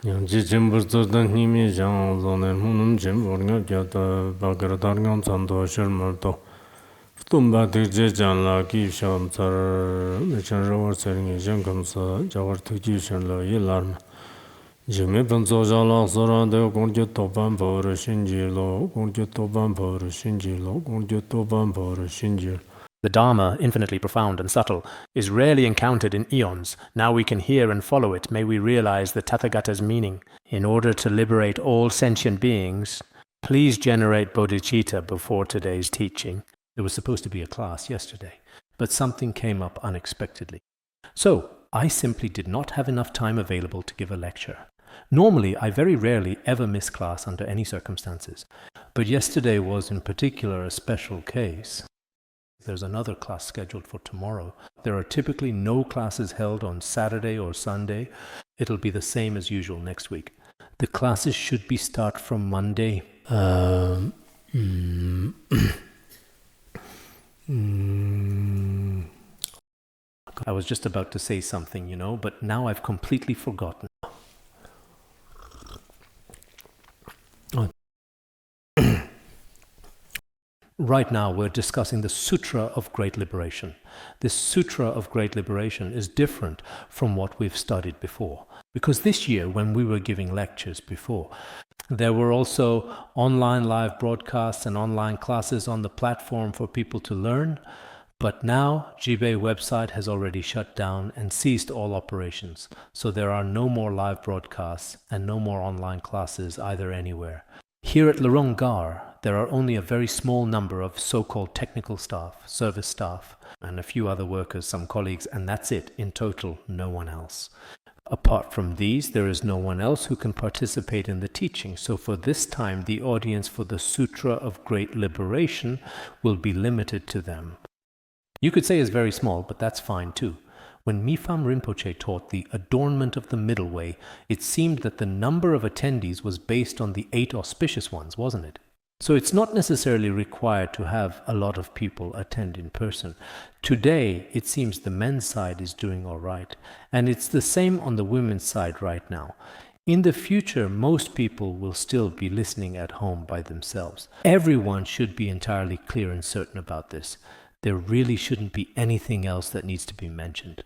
Yang ji jimbur zuzdan nimi zhang zone munum jimbur nga gyata bakar dargan zando shirmarto. Tumba dikje jan la ki sham tsar mechan rawar seringi zhang kamsa jawar tukji shan la yi larma. Jime panzo jala sara de gongje topan pawar shinji lo, gongje topan pawar shinji lo, gongje topan pawar shinji. The Dharma, infinitely profound and subtle, is rarely encountered in eons. Now we can hear and follow it. May we realize the Tathagata's meaning. In order to liberate all sentient beings, please generate bodhicitta before today's teaching. There was supposed to be a class yesterday, but something came up unexpectedly. So, I simply did not have enough time available to give a lecture. Normally, I very rarely ever miss class under any circumstances, but yesterday was in particular a special case. There's another class scheduled for tomorrow. There are typically no classes held on Saturday or Sunday. It'll be the same as usual next week. The classes should start from Monday. I was just about to say something, but now I've completely forgotten. Right now, we're discussing the Sutra of Great Liberation. This Sutra of Great Liberation is different from what we've studied before. Because this year, when we were giving lectures before, there were also online live broadcasts and online classes on the platform for people to learn. But now, Jibei website has already shut down and ceased all operations. So there are no more live broadcasts and no more online classes either anywhere. Here at Lorong Gar, there are only a very small number of so-called technical staff, service staff, and a few other workers, some colleagues, and that's it. In total, no one else. Apart from these, there is no one else who can participate in the teaching. So for this time, the audience for the Sutra of Great Liberation will be limited to them. You could say it's very small, but that's fine too. When Mifam Rinpoche taught the adornment of the middle way, it seemed that the number of attendees was based on the 8 auspicious ones, wasn't it? So it's not necessarily required to have a lot of people attend in person. Today, it seems the men's side is doing all right, and it's the same on the women's side right now. In the future, most people will still be listening at home by themselves. Everyone should be entirely clear and certain about this. There really shouldn't be anything else that needs to be mentioned.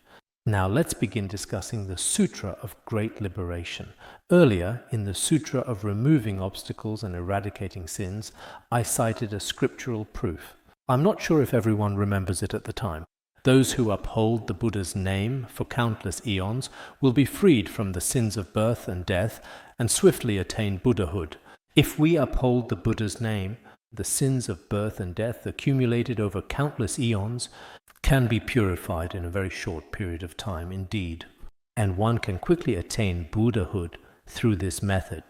Now let's begin discussing the Sutra of Great Liberation. Earlier, in the Sutra of Removing Obstacles and Eradicating Sins, I cited a scriptural proof. I'm not sure if everyone remembers it at the time. Those who uphold the Buddha's name for countless eons will be freed from the sins of birth and death and swiftly attain Buddhahood. If we uphold the Buddha's name, the sins of birth and death accumulated over countless eons can be purified in a very short period of time indeed, and one can quickly attain Buddhahood through this method.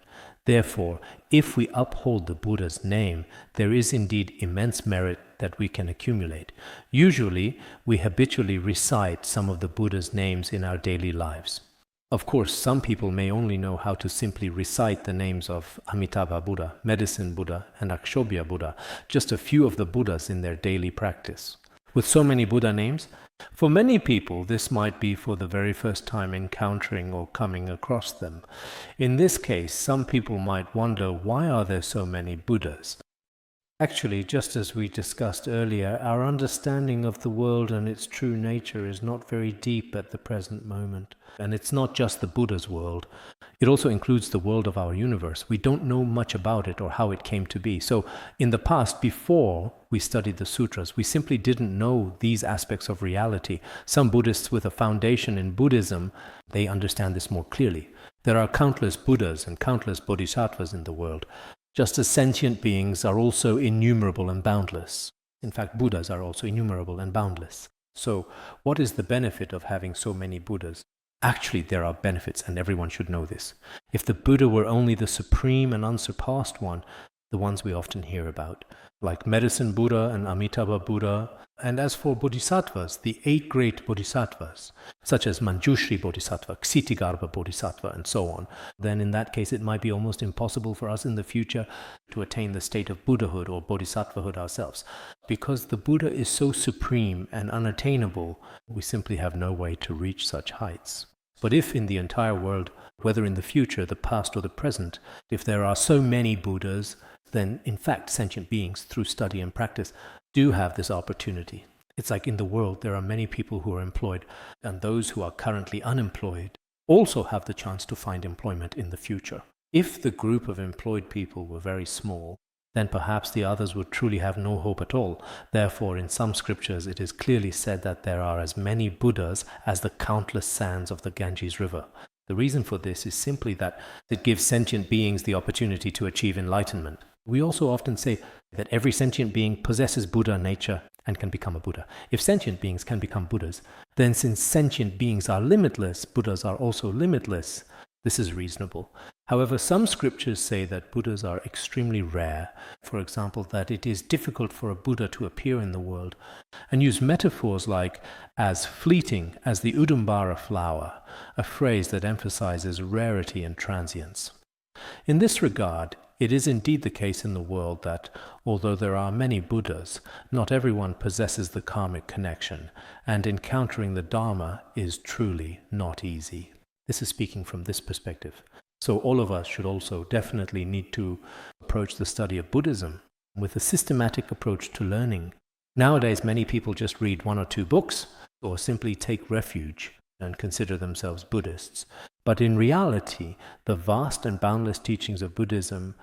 Therefore, if we uphold the Buddha's name, there is indeed immense merit that we can accumulate. Usually, we habitually recite some of the Buddha's names in our daily lives. Of course, some people may only know how to simply recite the names of Amitabha Buddha, Medicine Buddha, and Akshobhya Buddha, just a few of the Buddhas in their daily practice. With so many Buddha names, for many people this might be for the very first time encountering or coming across them. In this case, some people might wonder, why are there so many Buddhas? Actually, just as we discussed earlier, our understanding of the world and its true nature is not very deep at the present moment. And it's not just the Buddha's world. It also includes the world of our universe. We don't know much about it or how it came to be. So in the past, before we studied the sutras, we simply didn't know these aspects of reality. Some Buddhists with a foundation in Buddhism, they understand this more clearly. There are countless Buddhas and countless Bodhisattvas in the world. Just as sentient beings are also innumerable and boundless. In fact, Buddhas are also innumerable and boundless. So, what is the benefit of having so many Buddhas? Actually, there are benefits, and everyone should know this. If the Buddha were only the supreme and unsurpassed one, the ones we often hear about, like Medicine Buddha and Amitabha Buddha, and as for Bodhisattvas, the 8 great Bodhisattvas, such as Manjushri Bodhisattva, Ksitigarbha Bodhisattva, and so on, then in that case it might be almost impossible for us in the future to attain the state of Buddhahood or Bodhisattvahood ourselves. Because the Buddha is so supreme and unattainable, we simply have no way to reach such heights. But if in the entire world, whether in the future, the past or the present, if there are so many Buddhas, then in fact sentient beings through study and practice do have this opportunity. It's like in the world there are many people who are employed, and those who are currently unemployed also have the chance to find employment in the future. If the group of employed people were very small, then perhaps the others would truly have no hope at all. Therefore, in some scriptures it is clearly said that there are as many Buddhas as the countless sands of the Ganges River. The reason for this is simply that it gives sentient beings the opportunity to achieve enlightenment. We also often say that every sentient being possesses Buddha nature and can become a Buddha. If sentient beings can become Buddhas, then since sentient beings are limitless, Buddhas are also limitless. This is reasonable. However, some scriptures say that Buddhas are extremely rare. For example, that it is difficult for a Buddha to appear in the world, and use metaphors like as fleeting as the Udumbara flower, a phrase that emphasizes rarity and transience. In this regard, it is indeed the case in the world that, although there are many Buddhas, not everyone possesses the karmic connection, and encountering the Dharma is truly not easy. This is speaking from this perspective. So all of us should also definitely need to approach the study of Buddhism with a systematic approach to learning. Nowadays, many people just read 1 or 2 books or simply take refuge and consider themselves Buddhists. But in reality, the vast and boundless teachings of Buddhism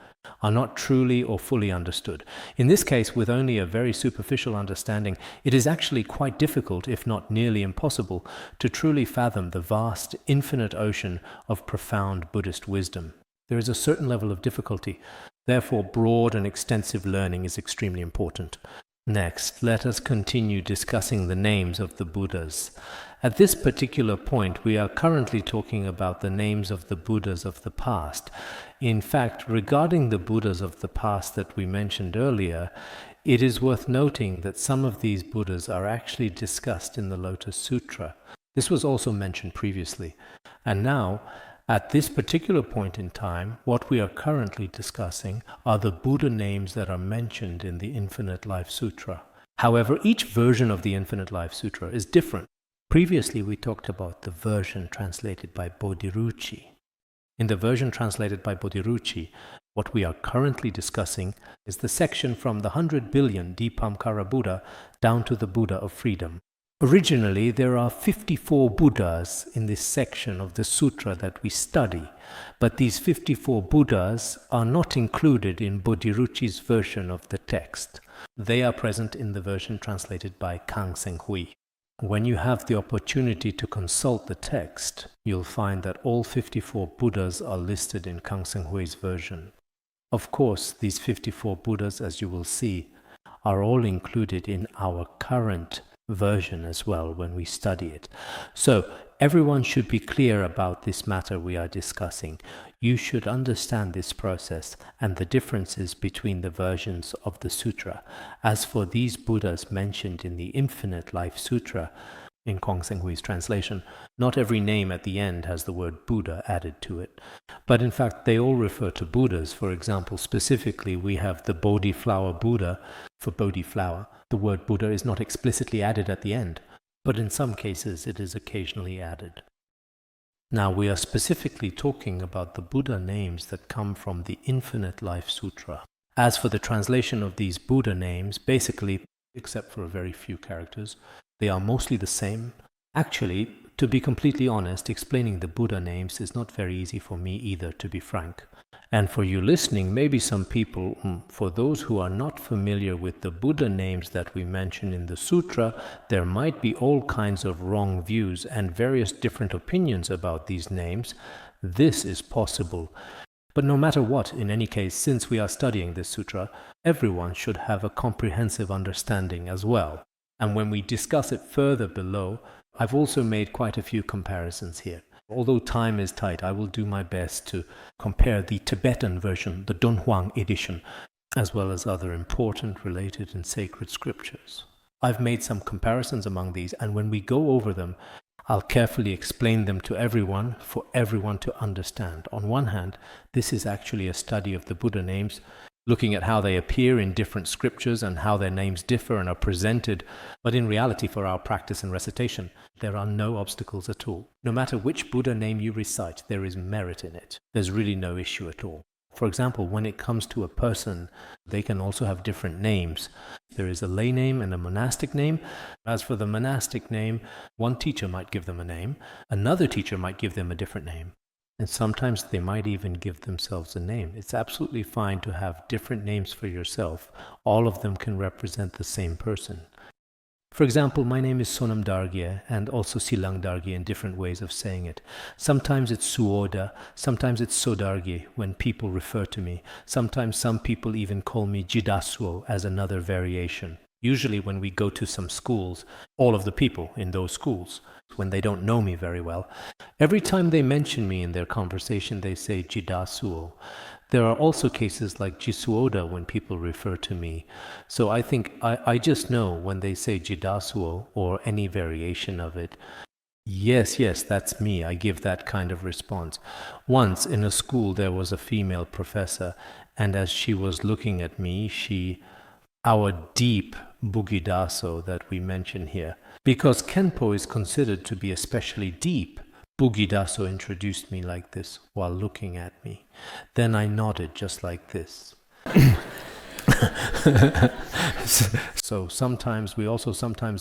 are not truly or fully understood. In this case, with only a very superficial understanding, it is actually quite difficult, if not nearly impossible, to truly fathom the vast, infinite ocean of profound Buddhist wisdom. There is a certain level of difficulty. Therefore, broad and extensive learning is extremely important. Next, let us continue discussing the names of the Buddhas. At this particular point, we are currently talking about the names of the Buddhas of the past. In fact, regarding the Buddhas of the past that we mentioned earlier, it is worth noting that some of these Buddhas are actually discussed in the Lotus Sutra. This was also mentioned previously. And now, at this particular point in time, what we are currently discussing are the Buddha names that are mentioned in the Infinite Life Sutra. However, each version of the Infinite Life Sutra is different. Previously, we talked about the version translated by Bodhiruchi. In the version translated by Bodhiruchi, what we are currently discussing is the section from the 100 billion Dipamkara Buddha down to the Buddha of freedom. Originally, there are 54 Buddhas in this section of the sutra that we study, but these 54 Buddhas are not included in Bodhiruchi's version of the text. They are present in the version translated by Kangsen Hui. When you have the opportunity to consult the text, you'll find that all 54 Buddhas are listed in Kangsen Hui's version. Of course, these 54 Buddhas, as you will see, are all included in our current version as well when we study it. So everyone should be clear about this matter we are discussing. You should understand this process and the differences between the versions of the sutra. As for these Buddhas mentioned in the Infinite Life Sutra, in Kangsen Hui's translation, not every name at the end has the word Buddha added to it. But in fact, they all refer to Buddhas. For example, specifically, we have the Bodhi flower Buddha for Bodhi flower. The word Buddha is not explicitly added at the end, but in some cases it is occasionally added. Now we are specifically talking about the Buddha names that come from the Infinite Life Sutra. As for the translation of these Buddha names, basically, except for a very few characters, they are mostly the same. Actually, to be completely honest, explaining the Buddha names is not very easy for me either, to be frank. And for you listening, maybe some people, for those who are not familiar with the Buddha names that we mention in the sutra, there might be all kinds of wrong views and various different opinions about these names. This is possible. But no matter what, in any case, since we are studying this sutra, everyone should have a comprehensive understanding as well. And when we discuss it further below, I've also made quite a few comparisons here. Although time is tight, I will do my best to compare the Tibetan version, the Dunhuang edition, as well as other important, related, and sacred scriptures. I've made some comparisons among these, and when we go over them, I'll carefully explain them to everyone, for everyone to understand. On one hand, this is actually a study of the Buddha names looking at how they appear in different scriptures and how their names differ and are presented. But in reality, for our practice and recitation, there are no obstacles at all. No matter which Buddha name you recite, there is merit in it. There's really no issue at all. For example, when it comes to a person, they can also have different names. There is a lay name and a monastic name. As for the monastic name, one teacher might give them a name, another teacher might give them a different name. And sometimes they might even give themselves a name. It's absolutely fine to have different names for yourself. All of them can represent the same person. For example, my name is Sodargye and also Dargye in different ways of saying it. Sometimes it's Suoda, sometimes it's Sodargye when people refer to me. Sometimes some people even call me Jidasuo as another variation. Usually when we go to some schools, all of the people in those schools, when they don't know me very well, every time they mention me in their conversation, they say Jidasuo. There are also cases like Jisuoda when people refer to me. So I think I just know when they say Jidasuo or any variation of it, yes, that's me. I give that kind of response. Once in a school there was a female professor, and as she was looking at me, our deep Bugidaso that we mention here, because Khenpo is considered to be especially deep, Bugidaso introduced me like this while looking at me. Then I nodded just like this. So sometimes we also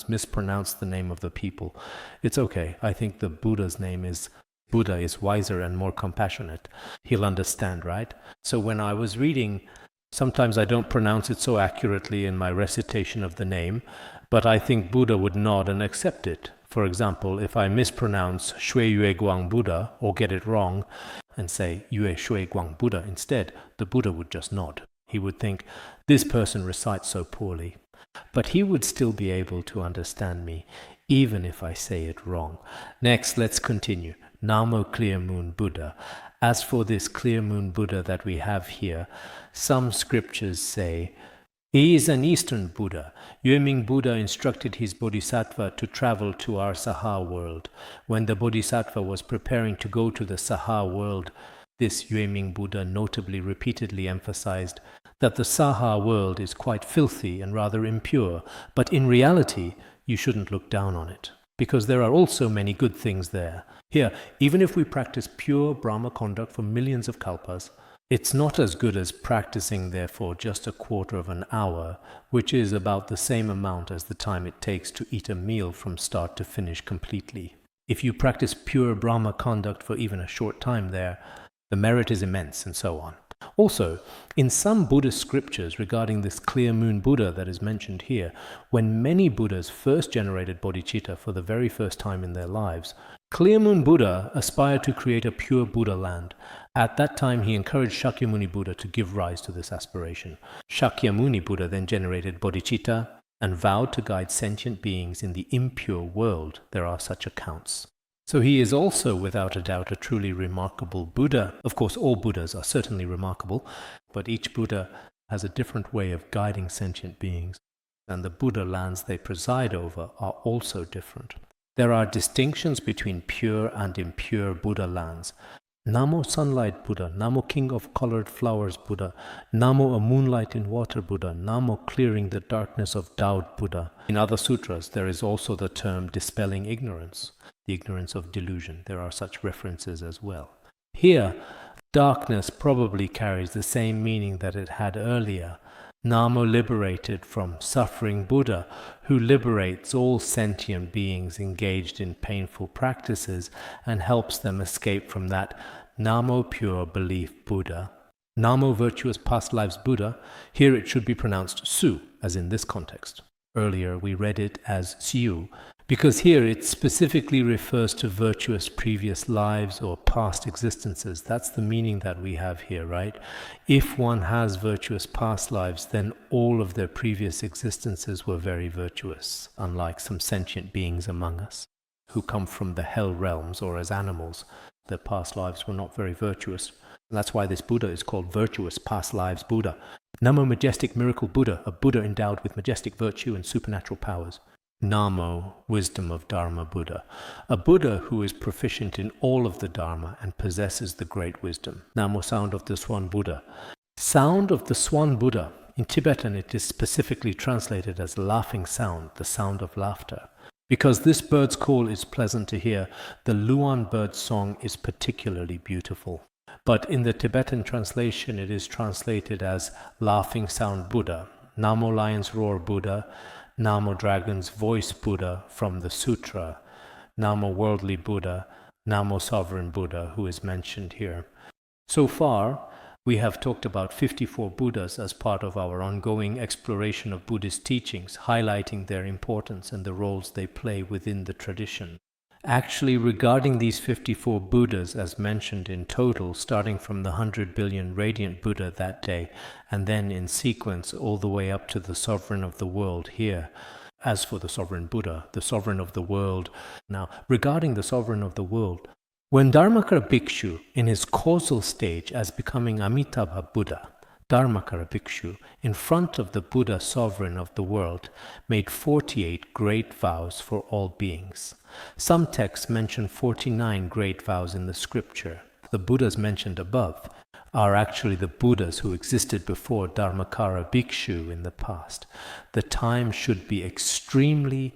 mispronounce the name of the people. It's okay. I think the Buddha's name is Buddha is wiser and more compassionate. He'll understand, right? So when I was reading, sometimes I don't pronounce it so accurately in my recitation of the name, but I think Buddha would nod and accept it. For example, if I mispronounce Shui Yue Guang Buddha or get it wrong and say Yue Shui Guang Buddha instead, the Buddha would just nod. He would think, this person recites so poorly. But he would still be able to understand me, even if I say it wrong. Next, let's continue. Namo Clear Moon Buddha. As for this clear moon Buddha that we have here, some scriptures say, he is an Eastern Buddha. Yueming Buddha instructed his Bodhisattva to travel to our Saha world. When the Bodhisattva was preparing to go to the Saha world, this Yueming Buddha notably repeatedly emphasized that the Saha world is quite filthy and rather impure, but in reality, you shouldn't look down on it, because there are also many good things there. Here, even if we practice pure Brahma conduct for millions of kalpas, it's not as good as practicing there for just a quarter of an hour, which is about the same amount as the time it takes to eat a meal from start to finish completely. If you practice pure Brahma conduct for even a short time there, the merit is immense, and so on. Also, in some Buddhist scriptures regarding this clear moon Buddha that is mentioned here, when many Buddhas first generated bodhicitta for the very first time in their lives, clear moon Buddha aspired to create a pure Buddha land. At that time, he encouraged Shakyamuni Buddha to give rise to this aspiration. Shakyamuni Buddha then generated bodhicitta and vowed to guide sentient beings in the impure world. There are such accounts. So he is also, without a doubt, a truly remarkable Buddha. Of course, all Buddhas are certainly remarkable, but each Buddha has a different way of guiding sentient beings, and the Buddha lands they preside over are also different. There are distinctions between pure and impure Buddha lands. Namo Sunlight Buddha, Namo King of Colored Flowers Buddha, Namo a Moonlight in Water Buddha, Namo Clearing the Darkness of Doubt Buddha. In other sutras, there is also the term dispelling ignorance, the ignorance of delusion. There are such references as well. Here, darkness probably carries the same meaning that it had earlier. Namo liberated from suffering Buddha, who liberates all sentient beings engaged in painful practices and helps them escape from that. Namo pure belief Buddha. Namo virtuous past lives Buddha. Here it should be pronounced Su, as in this context. Earlier we read it as Siu, because here it specifically refers to virtuous previous lives or past existences. That's the meaning that we have here, right? If one has virtuous past lives, then all of their previous existences were very virtuous, unlike some sentient beings among us who come from the hell realms or as animals. Their past lives were not very virtuous. And that's why this Buddha is called Virtuous Past Lives Buddha. Namo Majestic Miracle Buddha, a Buddha endowed with majestic virtue and supernatural powers. Namo, Wisdom of Dharma Buddha, a Buddha who is proficient in all of the Dharma and possesses the great wisdom. Namo, Sound of the Swan Buddha. sound of the swan Buddha. In Tibetan, it is specifically translated as laughing sound, the sound of laughter. Because this bird's call is pleasant to hear, the Luan bird's song is particularly beautiful. But in the Tibetan translation, it is translated as laughing sound Buddha, Namo lion's roar Buddha, Namo dragon's voice Buddha from the Sutra, Namo worldly Buddha, Namo sovereign Buddha, who is mentioned here. So far, we have talked about 54 Buddhas as part of our ongoing exploration of Buddhist teachings, highlighting their importance and the roles they play within the tradition. Actually, regarding these 54 Buddhas as mentioned in total, starting from the 100 billion radiant Buddha that day, and then in sequence all the way up to the sovereign of the world here. As for the sovereign Buddha, the sovereign of the world. Now, regarding the sovereign of the world, when Dharmakara Bhikshu, in his causal stage as becoming Amitabha Buddha, Dharmakara Bhikshu, in front of the Buddha sovereign of the world, made 48 great vows for all beings. Some texts mention 49 great vows in the scripture. The Buddhas mentioned above are actually the Buddhas who existed before Dharmakara Bhikshu in the past. The time should be extremely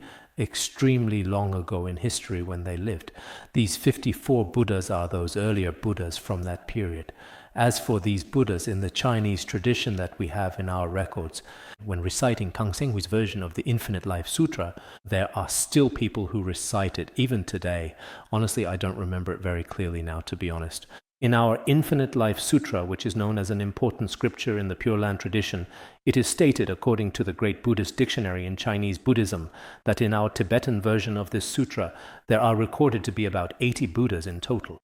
long ago in history when they lived. These 54 Buddhas are those earlier Buddhas from that period. As for these Buddhas in the Chinese tradition that we have in our records, when reciting Kang Senghui's version of the Infinite Life Sutra, there are still people who recite it, even today. Honestly, I don't remember it very clearly now, to be honest. In our Infinite Life Sutra, which is known as an important scripture in the Pure Land tradition, it is stated, according to the Great Buddhist Dictionary in Chinese Buddhism, that in our Tibetan version of this sutra, there are recorded to be about 80 Buddhas in total.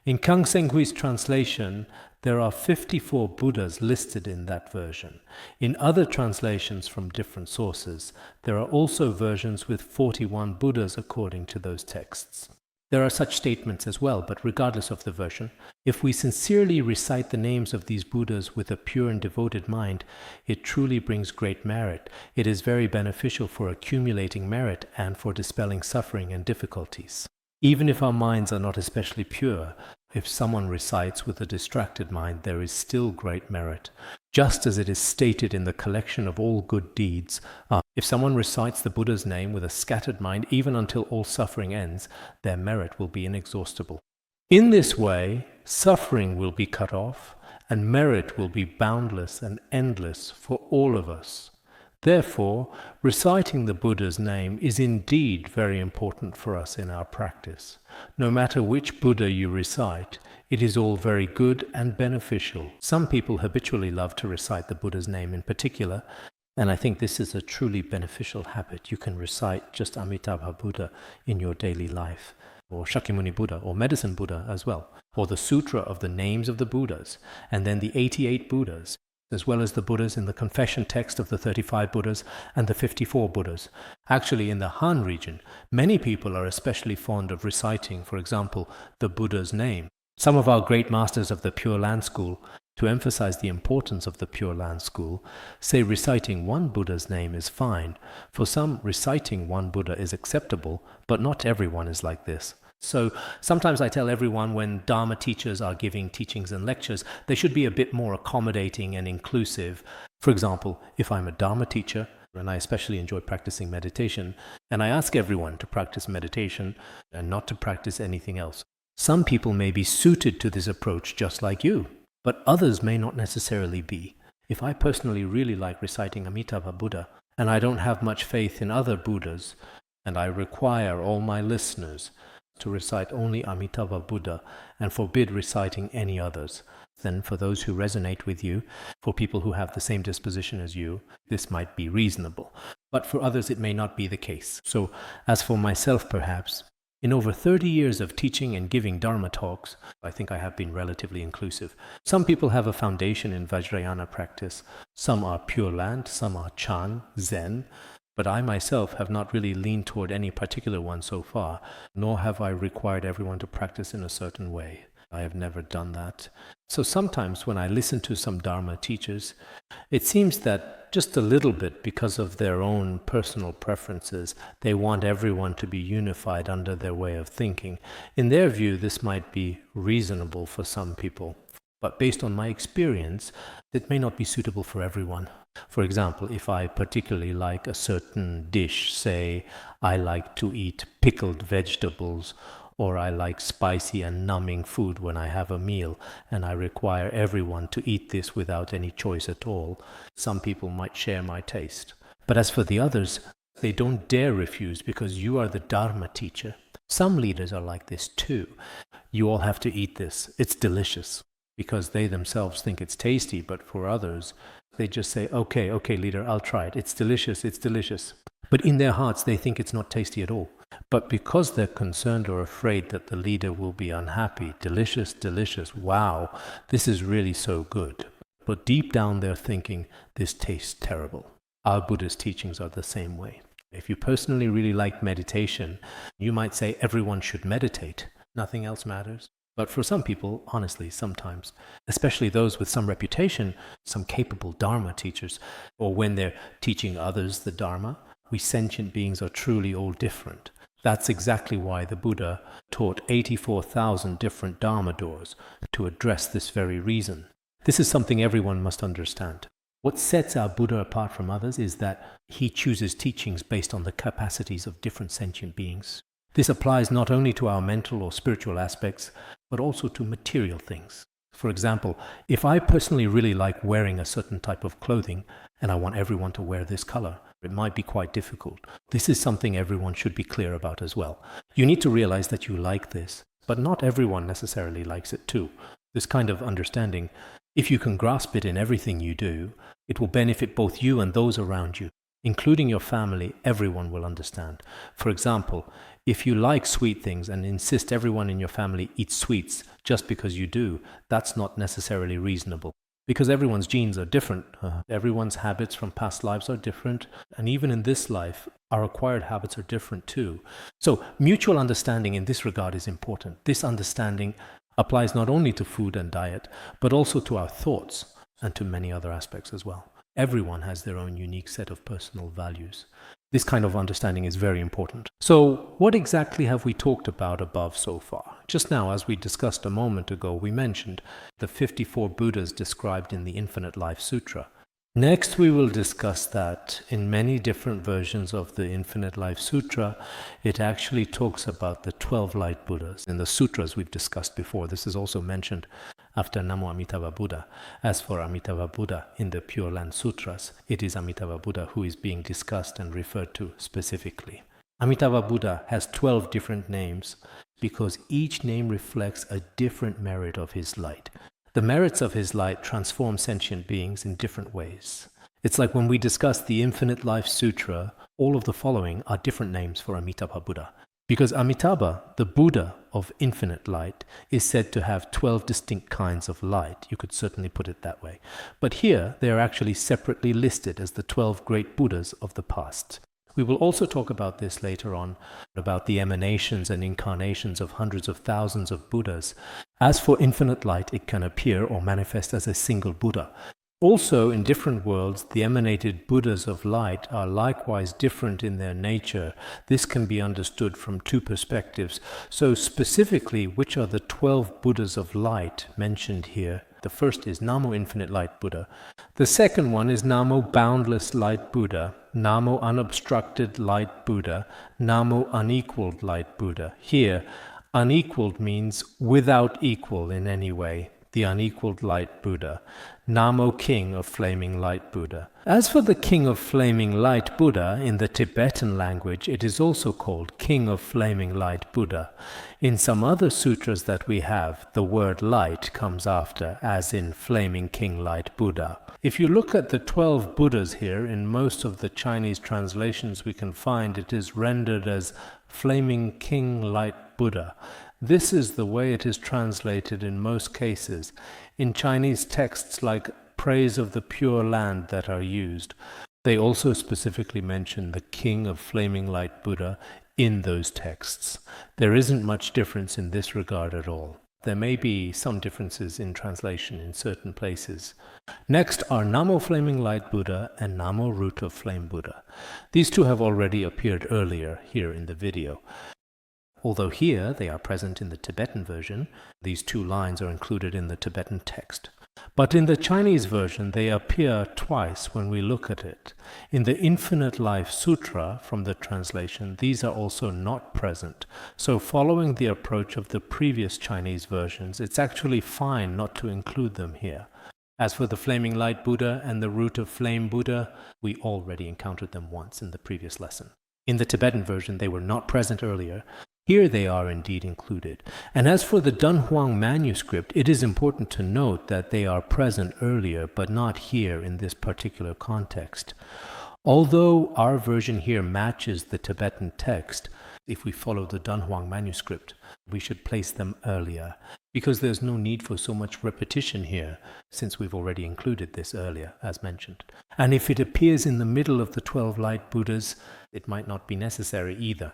In Kang Senghui's translation, there are 54 Buddhas listed in that version. In other translations from different sources, there are also versions with 41 Buddhas according to those texts. There are such statements as well, but regardless of the version, if we sincerely recite the names of these Buddhas with a pure and devoted mind, it truly brings great merit. It is very beneficial for accumulating merit and for dispelling suffering and difficulties. Even if our minds are not especially pure, if someone recites with a distracted mind, there is still great merit. Just as it is stated in the collection of all good deeds, if someone recites the Buddha's name with a scattered mind, even until all suffering ends, their merit will be inexhaustible. In this way, suffering will be cut off, and merit will be boundless and endless for all of us. Therefore, reciting the Buddha's name is indeed very important for us in our practice. No matter which Buddha you recite, it is all very good and beneficial. Some people habitually love to recite the Buddha's name in particular, and I think this is a truly beneficial habit. You can recite just Amitabha Buddha in your daily life, or Shakyamuni Buddha, or Medicine Buddha as well, or the Sutra of the names of the Buddhas, and then the 88 Buddhas, as well as the Buddhas in the confession text of the 35 Buddhas and the 54 Buddhas. Actually, in the Han region, many people are especially fond of reciting, for example, the Buddha's name. Some of our great masters of the Pure Land School, to emphasize the importance of the Pure Land School, say reciting one Buddha's name is fine. For some, reciting one Buddha is acceptable, but not everyone is like this. So sometimes I tell everyone when Dharma teachers are giving teachings and lectures, they should be a bit more accommodating and inclusive. For example, if I'm a Dharma teacher, and I especially enjoy practicing meditation, and I ask everyone to practice meditation and not to practice anything else. Some people may be suited to this approach just like you, but others may not necessarily be. If I personally really like reciting Amitabha Buddha, and I don't have much faith in other Buddhas, and I require all my listeners to recite only Amitabha Buddha and forbid reciting any others, then for those who resonate with you, for people who have the same disposition as you, this might be reasonable. But for others it may not be the case. So as for myself perhaps, in over 30 years of teaching and giving Dharma talks, I think I have been relatively inclusive. Some people have a foundation in Vajrayana practice. Some are Pure Land, some are Chan, Zen. But I myself have not really leaned toward any particular one so far, nor have I required everyone to practice in a certain way. I have never done that. So sometimes when I listen to some Dharma teachers, it seems that just a little bit, because of their own personal preferences, they want everyone to be unified under their way of thinking. In their view, this might be reasonable for some people. But based on my experience, it may not be suitable for everyone. For example, if I particularly like a certain dish, say I like to eat pickled vegetables, or I like spicy and numbing food when I have a meal, and I require everyone to eat this without any choice at all, some people might share my taste. But as for the others, they don't dare refuse because you are the Dharma teacher. Some leaders are like this too. You all have to eat this. It's delicious. Because they themselves think it's tasty, but for others, they just say, okay, leader, I'll try it. It's delicious, it's delicious. But in their hearts, they think it's not tasty at all. But because they're concerned or afraid that the leader will be unhappy, delicious, delicious, wow, this is really so good. But deep down they're thinking, this tastes terrible. Our Buddhist teachings are the same way. If you personally really like meditation, you might say everyone should meditate. Nothing else matters. But for some people, honestly, sometimes, especially those with some reputation, some capable Dharma teachers, or when they're teaching others the Dharma, we sentient beings are truly all different. That's exactly why the Buddha taught 84,000 different Dharma doors to address this very reason. This is something everyone must understand. What sets our Buddha apart from others is that he chooses teachings based on the capacities of different sentient beings. This applies not only to our mental or spiritual aspects, but also to material things. For example, if I personally really like wearing a certain type of clothing, and I want everyone to wear this color, it might be quite difficult. This is something everyone should be clear about as well. You need to realize that you like this, but not everyone necessarily likes it too. This kind of understanding, if you can grasp it in everything you do, it will benefit both you and those around you. Including your family, everyone will understand. For example, if you like sweet things and insist everyone in your family eats sweets just because you do, that's not necessarily reasonable. Because everyone's genes are different, everyone's habits from past lives are different, and even in this life, our acquired habits are different too. So mutual understanding in this regard is important. This understanding applies not only to food and diet, but also to our thoughts and to many other aspects as well. Everyone has their own unique set of personal values. This kind of understanding is very important. So, what exactly have we talked about above so far? Just now, as we discussed a moment ago, we mentioned the 54 Buddhas described in the Infinite Life Sutra. Next, we will discuss that in many different versions of the Infinite Life Sutra, it actually talks about the 12 light Buddhas. In the sutras we've discussed before, this is also mentioned after Namo Amitabha Buddha. As for Amitabha Buddha in the Pure Land Sutras, it is Amitabha Buddha who is being discussed and referred to specifically. Amitabha Buddha has 12 different names because each name reflects a different merit of his light. The merits of his light transform sentient beings in different ways. It's like when we discuss the Infinite Life Sutra, all of the following are different names for Amitabha Buddha. Because Amitabha, the Buddha of infinite light, is said to have 12 distinct kinds of light. You could certainly put it that way. But here, they are actually separately listed as the 12 great Buddhas of the past. We will also talk about this later on, about the emanations and incarnations of hundreds of thousands of Buddhas. As for infinite light, it can appear or manifest as a single Buddha. Also, in different worlds, the emanated Buddhas of light are likewise different in their nature. This can be understood from two perspectives. So specifically, which are the 12 Buddhas of light mentioned here? The first is Namo Infinite Light Buddha. The second one is Namo Boundless Light Buddha, Namo Unobstructed Light Buddha, Namo Unequaled Light Buddha. Here, unequaled means without equal in any way. The Unequaled Light Buddha, Namo King of Flaming Light Buddha. As for the King of Flaming Light Buddha, in the Tibetan language, it is also called King of Flaming Light Buddha. In some other sutras that we have, the word light comes after, as in Flaming King Light Buddha. If you look at the 12 Buddhas here, in most of the Chinese translations we can find, it is rendered as Flaming King Light Buddha. This is the way it is translated in most cases. In Chinese texts like Praise of the Pure Land that are used, they also specifically mention the King of Flaming Light Buddha in those texts. There isn't much difference in this regard at all. There may be some differences in translation in certain places. Next are Namo Flaming Light Buddha and Namo Root of Flame Buddha. These two have already appeared earlier here in the video. although here they are present in the Tibetan version. These 2 lines are included in the Tibetan text. But in the Chinese version, they appear twice when we look at it. In the Infinite Life Sutra, from the translation, these are also not present. So following the approach of the previous Chinese versions, it's actually fine not to include them here. As for the Flaming Light Buddha and the Root of Flame Buddha, we already encountered them once in the previous lesson. In the Tibetan version, they were not present earlier. Here they are indeed included. And as for the Dunhuang manuscript, it is important to note that they are present earlier, but not here in this particular context. Although our version here matches the Tibetan text, if we follow the Dunhuang manuscript, we should place them earlier, because there's no need for so much repetition here, since we've already included this earlier, as mentioned. And if it appears in the middle of the 12 light Buddhas, it might not be necessary either.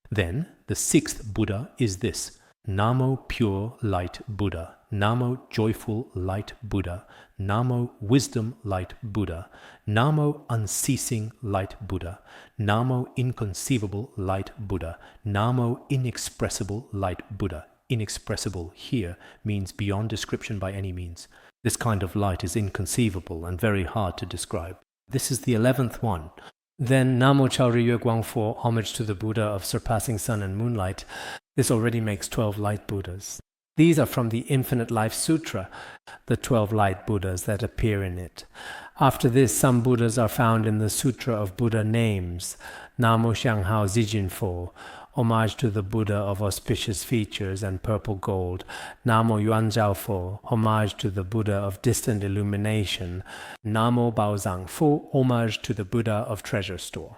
Then, the 6th Buddha is this: Namo Pure Light Buddha, Namo Joyful Light Buddha, Namo Wisdom Light Buddha, Namo Unceasing Light Buddha, Namo Inconceivable Light Buddha, Namo Inexpressible Light Buddha. Inexpressible here means beyond description by any means. This kind of light is inconceivable and very hard to describe. This is the 11th one. Then Namo Chao Riyue Guangfo, homage to the Buddha of surpassing sun and moonlight. This already makes 12 light Buddhas. These are from the Infinite Life Sutra, the 12 light Buddhas that appear in it. After this, some Buddhas are found in the Sutra of Buddha Names, Namo Xianghao Zijinfo, homage to the Buddha of auspicious features and purple gold, Namo Yuanzhaofo, homage to the Buddha of distant illumination, Namo Baozangfo, homage to the Buddha of treasure store.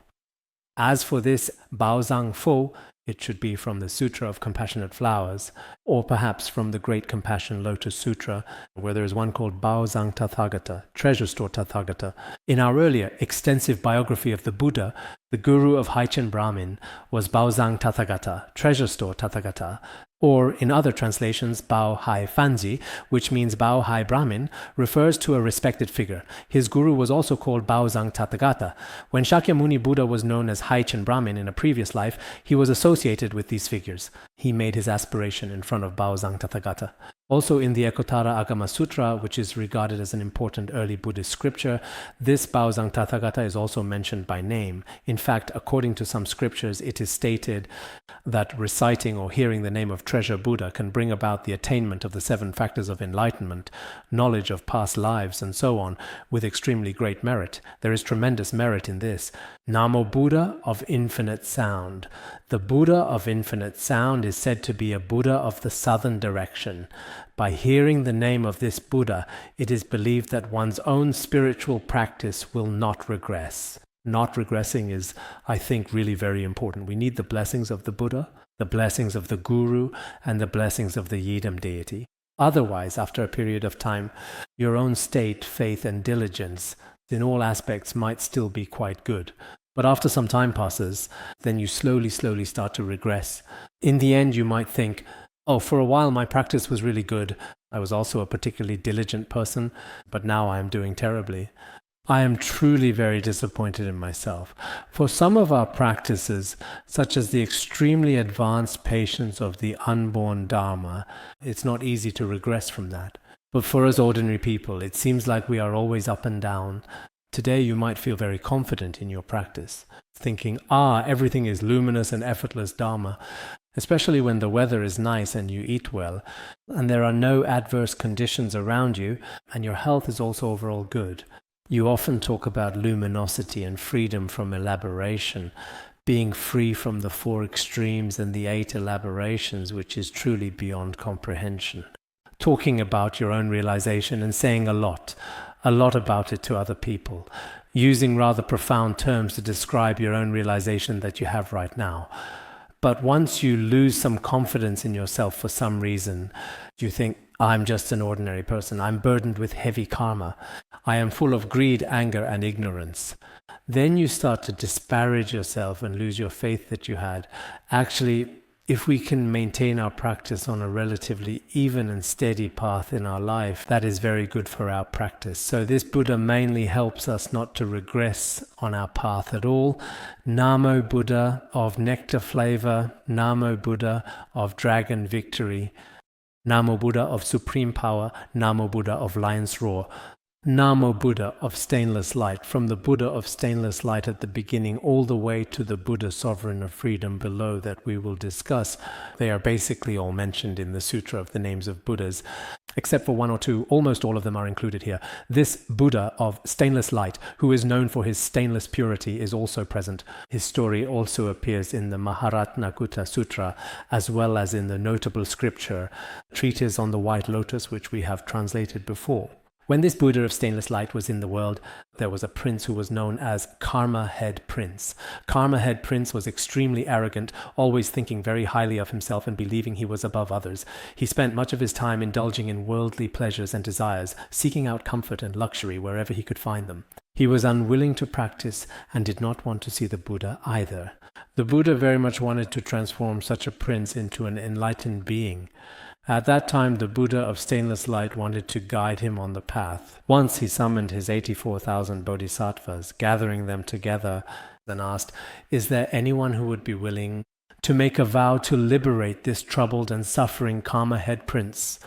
As for this Baozangfo, it should be from the Sutra of Compassionate Flowers, or perhaps from the Great Compassion Lotus Sutra, where there is one called Baozang Tathagata, Treasure Store Tathagata. In our earlier extensive biography of the Buddha, the guru of Haichen Brahmin was Baozang Tathagata, Treasure Store Tathagata, or in other translations, Bao Hai Fanzi, which means Bao Hai Brahmin, refers to a respected figure. His guru was also called Baozang Tathagata. When Shakyamuni Buddha was known as Haichen Brahmin in a previous life, he was associated with these figures. He made his aspiration in front of Baozang Tathagata. Also in the Ekotara Agama Sutra, which is regarded as an important early Buddhist scripture, this Baozang Tathagata is also mentioned by name. In fact, according to some scriptures, it is stated that reciting or hearing the name of Treasure Buddha can bring about the attainment of the 7 factors of enlightenment, knowledge of past lives, and so on, with extremely great merit. There is tremendous merit in this. Namo Buddha of Infinite Sound. The Buddha of Infinite Sound is said to be a Buddha of the southern direction. By hearing the name of this Buddha, it is believed that one's own spiritual practice will not regress. Not regressing is, I think, really very important. We need the blessings of the Buddha, the blessings of the Guru, and the blessings of the Yidam deity. Otherwise, after a period of time, your own state, faith, and diligence in all aspects might still be quite good. But after some time passes, then you slowly start to regress. In the end, you might think, oh, for a while my practice was really good. I was also a particularly diligent person, but now I am doing terribly. I am truly very disappointed in myself. For some of our practices, such as the extremely advanced patience of the unborn Dharma, it's not easy to regress from that. But for us ordinary people, it seems like we are always up and down. Today you might feel very confident in your practice, thinking, everything is luminous and effortless Dharma, especially when the weather is nice and you eat well, and there are no adverse conditions around you, and your health is also overall good. You often talk about luminosity and freedom from elaboration, being free from the 4 extremes and the 8 elaborations, which is truly beyond comprehension. Talking about your own realization and saying a lot about it to other people, using rather profound terms to describe your own realization that you have right now. But once you lose some confidence in yourself for some reason, you think, I'm just an ordinary person, I'm burdened with heavy karma, I am full of greed, anger, and ignorance. Then you start to disparage yourself and lose your faith that you had. Actually, if we can maintain our practice on a relatively even and steady path in our life, that is very good for our practice. So this Buddha mainly helps us not to regress on our path at all. Namo Buddha of nectar flavor, Namo Buddha of dragon victory, Namo Buddha of supreme power, Namo Buddha of lion's roar. Namo Buddha of stainless light, from the Buddha of stainless light at the beginning all the way to the Buddha sovereign of freedom below that we will discuss. They are basically all mentioned in the Sutra of the names of Buddhas, except for one or two. Almost all of them are included here. This Buddha of stainless light, who is known for his stainless purity, is also present. His story also appears in the Maharatnakutta Sutra, as well as in the notable scripture, Treatise on the White Lotus, which we have translated before. When this Buddha of stainless light was in the world, there was a prince who was known as Karma Head Prince. Karma Head Prince was extremely arrogant, always thinking very highly of himself and believing he was above others. He spent much of his time indulging in worldly pleasures and desires, seeking out comfort and luxury wherever he could find them. He was unwilling to practice and did not want to see the Buddha either. The Buddha very much wanted to transform such a prince into an enlightened being. At that time, the Buddha of stainless light wanted to guide him on the path. Once he summoned his 84,000 bodhisattvas, gathering them together, and asked, "Is there anyone who would be willing to make a vow to liberate this troubled and suffering Karma Head Prince?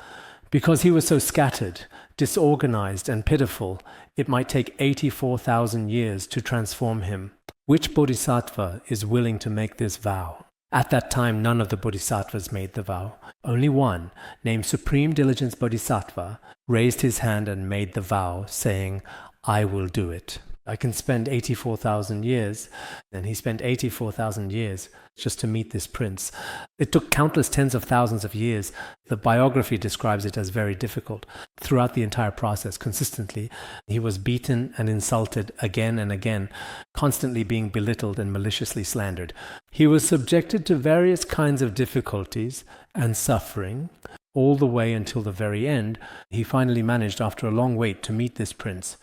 Because he was so scattered, disorganized, and pitiful, it might take 84,000 years to transform him. Which bodhisattva is willing to make this vow?" At that time, none of the bodhisattvas made the vow. Only one, named Supreme Diligence Bodhisattva, raised his hand and made the vow, saying, "I will do it. I can spend 84,000 years." And he spent 84,000 years just to meet this prince. It took countless tens of thousands of years. The biography describes it as very difficult. Throughout the entire process, consistently, he was beaten and insulted again and again, constantly being belittled and maliciously slandered. He was subjected to various kinds of difficulties and suffering, all the way until the very end. He finally managed, after a long wait, to meet this prince.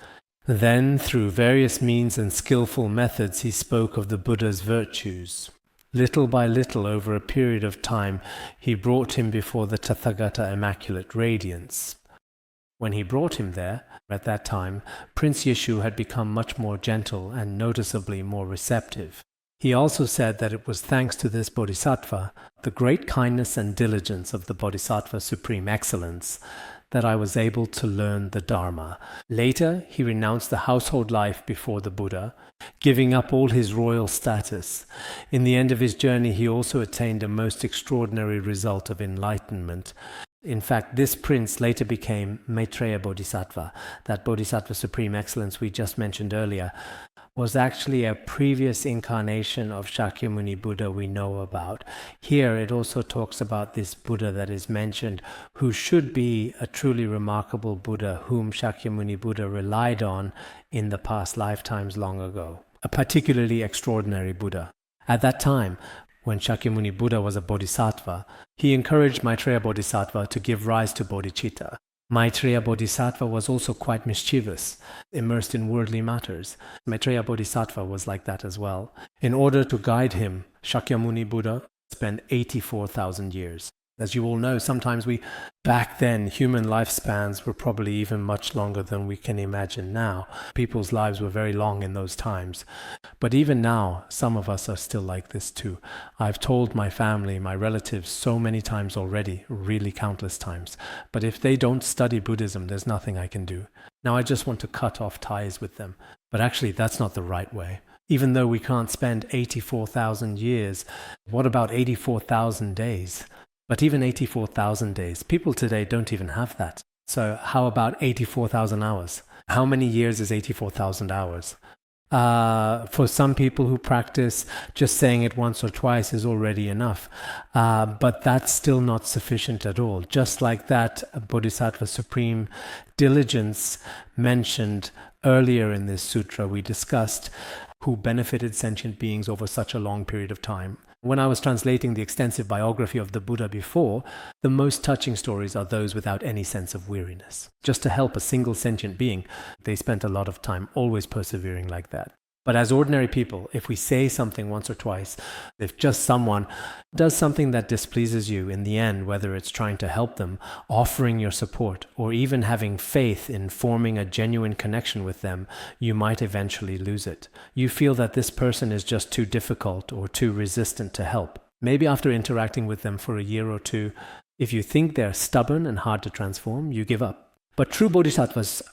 Then, through various means and skillful methods, he spoke of the Buddha's virtues. Little by little, over a period of time, he brought him before the Tathagata Immaculate Radiance. When he brought him there, at that time, Prince Yeshu had become much more gentle and noticeably more receptive. He also said that it was thanks to this bodhisattva, the great kindness and diligence of the Bodhisattva Supreme Excellence, that I was able to learn the Dharma. Later, he renounced the household life before the Buddha, giving up all his royal status. In the end of his journey, he also attained a most extraordinary result of enlightenment. In fact, this prince later became Maitreya Bodhisattva. That Bodhisattva Supreme Excellence we just mentioned earlier was actually a previous incarnation of Shakyamuni Buddha we know about. Here it also talks about this Buddha that is mentioned, who should be a truly remarkable Buddha whom Shakyamuni Buddha relied on in the past lifetimes long ago. A particularly extraordinary Buddha. At that time, when Shakyamuni Buddha was a bodhisattva, he encouraged Maitreya Bodhisattva to give rise to bodhicitta. Maitreya Bodhisattva was also quite mischievous, immersed in worldly matters. Maitreya Bodhisattva was like that as well. In order to guide him, Shakyamuni Buddha spent 84,000 years. As you all know, sometimes back then, human lifespans were probably even much longer than we can imagine now. People's lives were very long in those times. But even now, some of us are still like this too. I've told my family, my relatives so many times already, really countless times. But if they don't study Buddhism, there's nothing I can do. Now I just want to cut off ties with them. But actually, that's not the right way. Even though we can't spend 84,000 years, what about 84,000 days? But even 84,000 days, people today don't even have that. So how about 84,000 hours? How many years is 84,000 hours? For some people who practice, just saying it once or twice is already enough. But that's still not sufficient at all. Just like that Bodhisattva Supreme Diligence mentioned earlier in this sutra we discussed, who benefited sentient beings over such a long period of time. When I was translating the extensive biography of the Buddha before, the most touching stories are those without any sense of weariness. Just to help a single sentient being, they spent a lot of time always persevering like that. But as ordinary people, if we say something once or twice, if just someone does something that displeases you, in the end, whether it's trying to help them, offering your support, or even having faith in forming a genuine connection with them, you might eventually lose it. You feel that this person is just too difficult or too resistant to help. Maybe after interacting with them for a year or two, if you think they're stubborn and hard to transform, you give up. But true bodhisattvas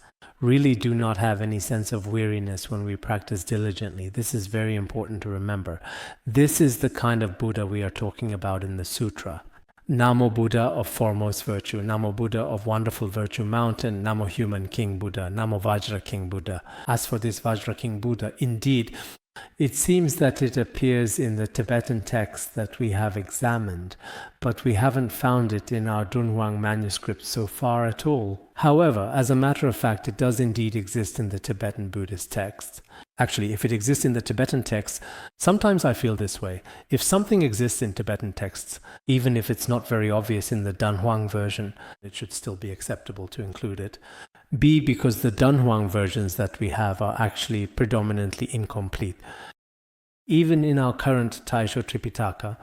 really do not have any sense of weariness when we practice diligently. This is very important to remember. This is the kind of Buddha we are talking about in the Sutra. Namo Buddha of foremost virtue, Namo Buddha of wonderful virtue mountain, Namo human King Buddha, Namo Vajra King Buddha. As for this Vajra King Buddha, indeed, it seems that it appears in the Tibetan text that we have examined, but we haven't found it in our Dunhuang manuscripts so far at all. However, as a matter of fact, it does indeed exist in the Tibetan Buddhist texts. Actually, if it exists in the Tibetan texts, sometimes I feel this way. If something exists in Tibetan texts, even if it's not very obvious in the Dunhuang version, it should still be acceptable to include it. B, because the Dunhuang versions that we have are actually predominantly incomplete. Even in our current Taisho Tripitaka,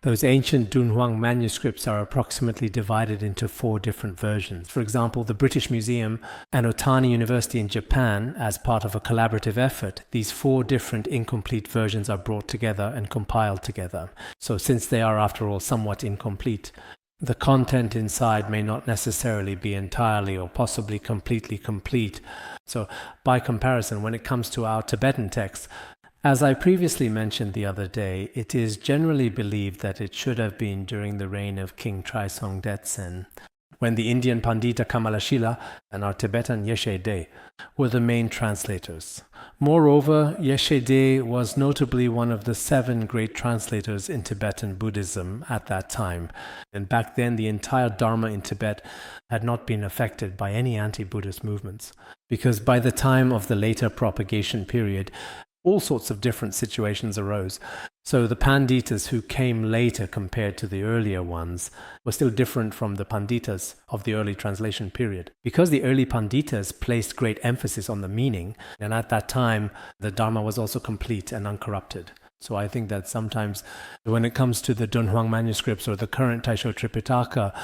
those ancient Dunhuang manuscripts are approximately divided into 4 different versions. For example, the British Museum and Otani University in Japan, as part of a collaborative effort, these 4 different incomplete versions are brought together and compiled together. So since they are, after all, somewhat incomplete, the content inside may not necessarily be entirely or possibly completely complete. So by comparison, when it comes to our Tibetan text, as I previously mentioned the other day, it is generally believed that it should have been during the reign of King Traisong Detsen, when the Indian Pandita Kamalashila and our Tibetan Yeshe-De were the main translators. Moreover, Yeshe-De was notably one of the 7 great translators in Tibetan Buddhism at that time. And back then, the entire Dharma in Tibet had not been affected by any anti-Buddhist movements, because by the time of the later propagation period, all sorts of different situations arose. So the Panditas who came later compared to the earlier ones were still different from the Panditas of the early translation period. Because the early Panditas placed great emphasis on the meaning, and at that time the Dharma was also complete and uncorrupted. So I think that sometimes when it comes to the Dunhuang manuscripts or the current Taisho Tripitaka,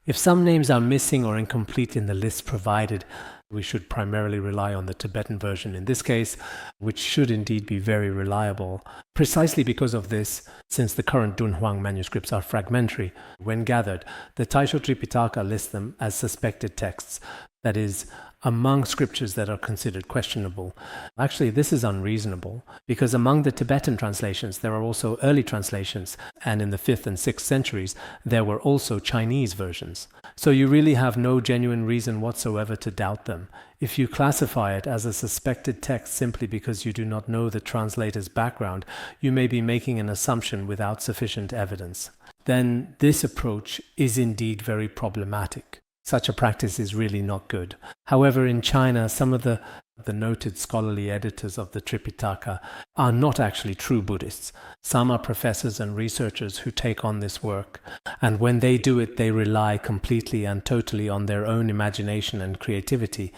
if some names are missing or incomplete in the list provided, we should primarily rely on the Tibetan version in this case, which should indeed be very reliable. Precisely because of this, since the current Dunhuang manuscripts are fragmentary, when gathered, the Taisho Tripitaka lists them as suspected texts, that is, among scriptures that are considered questionable. Actually, this is unreasonable, because among the Tibetan translations there are also early translations, and in the 5th and 6th centuries there were also Chinese versions. So you really have no genuine reason whatsoever to doubt them. If you classify it as a suspected text simply because you do not know the translator's background, you may be making an assumption without sufficient evidence. Then this approach is indeed very problematic. Such a practice is really not good. However, in China, some of the noted scholarly editors of the Tripitaka are not actually true Buddhists. Some are professors and researchers who take on this work, and when they do it, they rely completely and totally on their own imagination and creativity,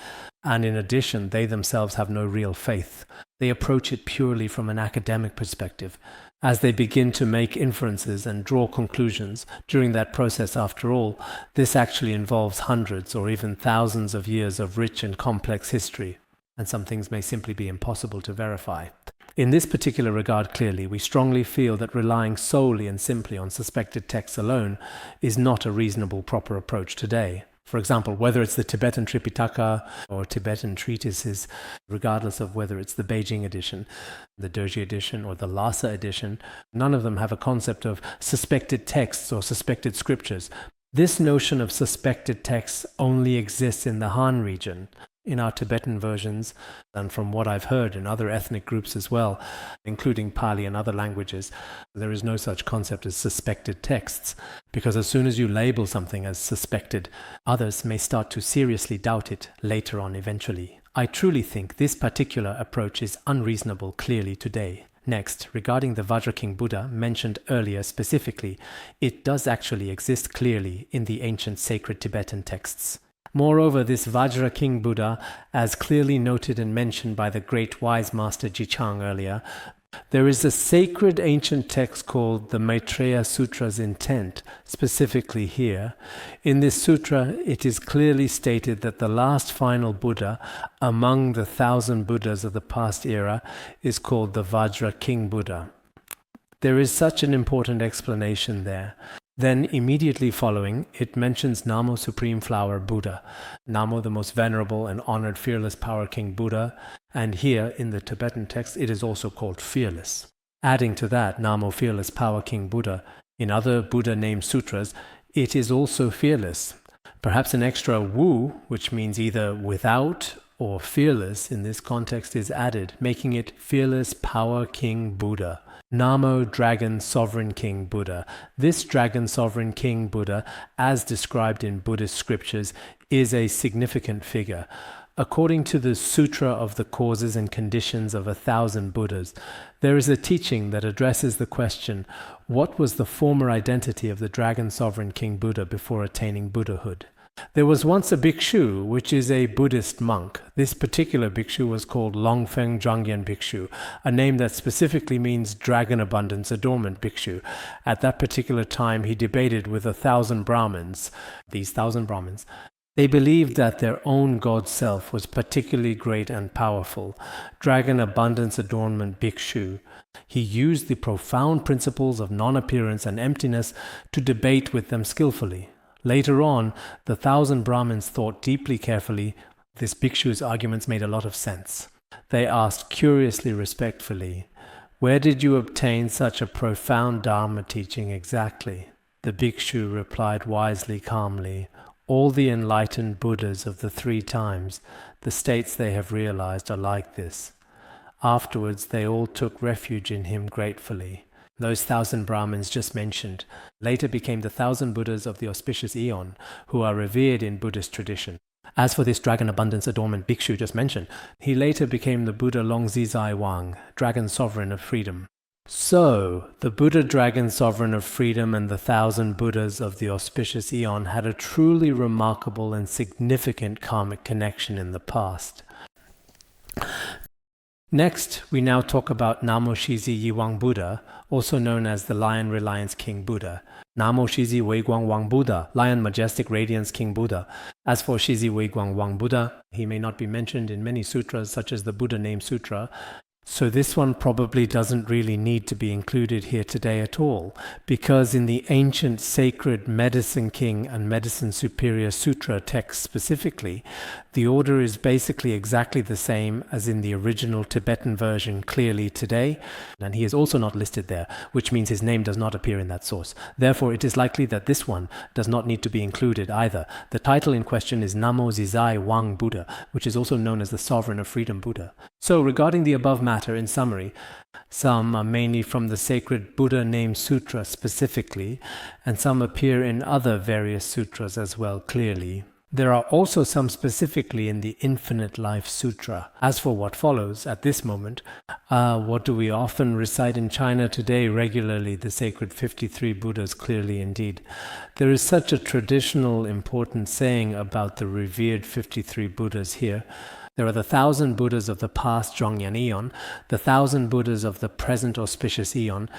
and in addition, they themselves have no real faith. They approach it purely from an academic perspective. As they begin to make inferences and draw conclusions during that process, after all, this actually involves hundreds or even thousands of years of rich and complex history, and some things may simply be impossible to verify. In this particular regard, clearly, we strongly feel that relying solely and simply on suspected texts alone is not a reasonable, proper approach today. For example, whether it's the Tibetan Tripitaka or Tibetan treatises, regardless of whether it's the Beijing edition, the Dorje edition, or the Lhasa edition, none of them have a concept of suspected texts or suspected scriptures. This notion of suspected texts only exists in the Han region. In our Tibetan versions, and from what I've heard in other ethnic groups as well, including Pali and other languages, there is no such concept as suspected texts, because as soon as you label something as suspected, others may start to seriously doubt it later on eventually. I truly think this particular approach is unreasonable clearly today. Next, regarding the Vajra King Buddha mentioned earlier specifically, it does actually exist clearly in the ancient sacred Tibetan texts. Moreover, this Vajra King Buddha, as clearly noted and mentioned by the great wise master Jichang earlier, there is a sacred ancient text called the Maitreya Sutra's intent, specifically here. In this sutra, it is clearly stated that the last final Buddha among the 1,000 Buddhas of the past era is called the Vajra King Buddha. There is such an important explanation there. Then, immediately following, it mentions Namo Supreme Flower Buddha, Namo the most venerable and honored fearless power king Buddha, and here in the Tibetan text it is also called fearless. Adding to that, Namo Fearless Power King Buddha, in other Buddha named sutras, it is also fearless. Perhaps an extra wu, which means either without or fearless in this context, is added, making it Fearless Power King Buddha. Namo Dragon Sovereign King Buddha. This Dragon Sovereign King Buddha, as described in Buddhist scriptures, is a significant figure. According to the Sutra of the Causes and Conditions of 1,000 Buddhas, there is a teaching that addresses the question, what was the former identity of the Dragon Sovereign King Buddha before attaining Buddhahood? There was once a bhikshu, which is a Buddhist monk. This particular bhikshu was called Longfeng Zhangyan Bhikshu, a name that specifically means Dragon Abundance Adornment Bhikshu. At that particular time, he debated with 1,000 Brahmins. These 1,000 Brahmins, they believed that their own God self was particularly great and powerful. Dragon Abundance Adornment Bhikshu. He used the profound principles of non-appearance and emptiness to debate with them skillfully. Later on, the 1,000 Brahmins thought deeply carefully. This bhikshu's arguments made a lot of sense. They asked curiously, respectfully, "Where did you obtain such a profound Dharma teaching exactly?" The bhikshu replied wisely, calmly, "All the enlightened Buddhas of the 3 times, the states they have realized are like this." Afterwards, they all took refuge in him gratefully. Those 1,000 Brahmins just mentioned later became the 1,000 Buddhas of the auspicious eon, who are revered in Buddhist tradition. As for this Dragon Abundance Adornment Bhikshu just mentioned, he later became the Buddha Longzizai Wang, Dragon Sovereign of Freedom. So, the Buddha Dragon Sovereign of Freedom and the 1,000 Buddhas of the auspicious eon had a truly remarkable and significant karmic connection in the past. Next, we now talk about Namo Shizi Yiwang Buddha, also known as the Lion Reliance King Buddha. Namo Shizi Weiguang Wang Buddha, Lion Majestic Radiance King Buddha. As for Shizi Weiguang Wang Buddha, he may not be mentioned in many sutras such as the Buddha Name Sutra, so this one probably doesn't really need to be included here today at all, because in the ancient sacred Medicine King and Medicine Superior Sutra text specifically, the order is basically exactly the same as in the original Tibetan version clearly today, and he is also not listed there, which means his name does not appear in that source. Therefore, it is likely that this one does not need to be included either. The title in question is Namo Zizai Wang Buddha, which is also known as the Sovereign of Freedom Buddha. So, regarding the above matter, in summary, some are mainly from the sacred Buddha Name Sutra specifically, and some appear in other various sutras as well clearly. There are also some specifically in the Infinite Life Sutra. As for what follows at this moment, what do we often recite in China today regularly, the sacred 53 Buddhas clearly indeed. There is such a traditional important saying about the revered 53 Buddhas here. There are the 1,000 Buddhas of the past Zhongyan Eon, the 1,000 Buddhas of the present auspicious Eon,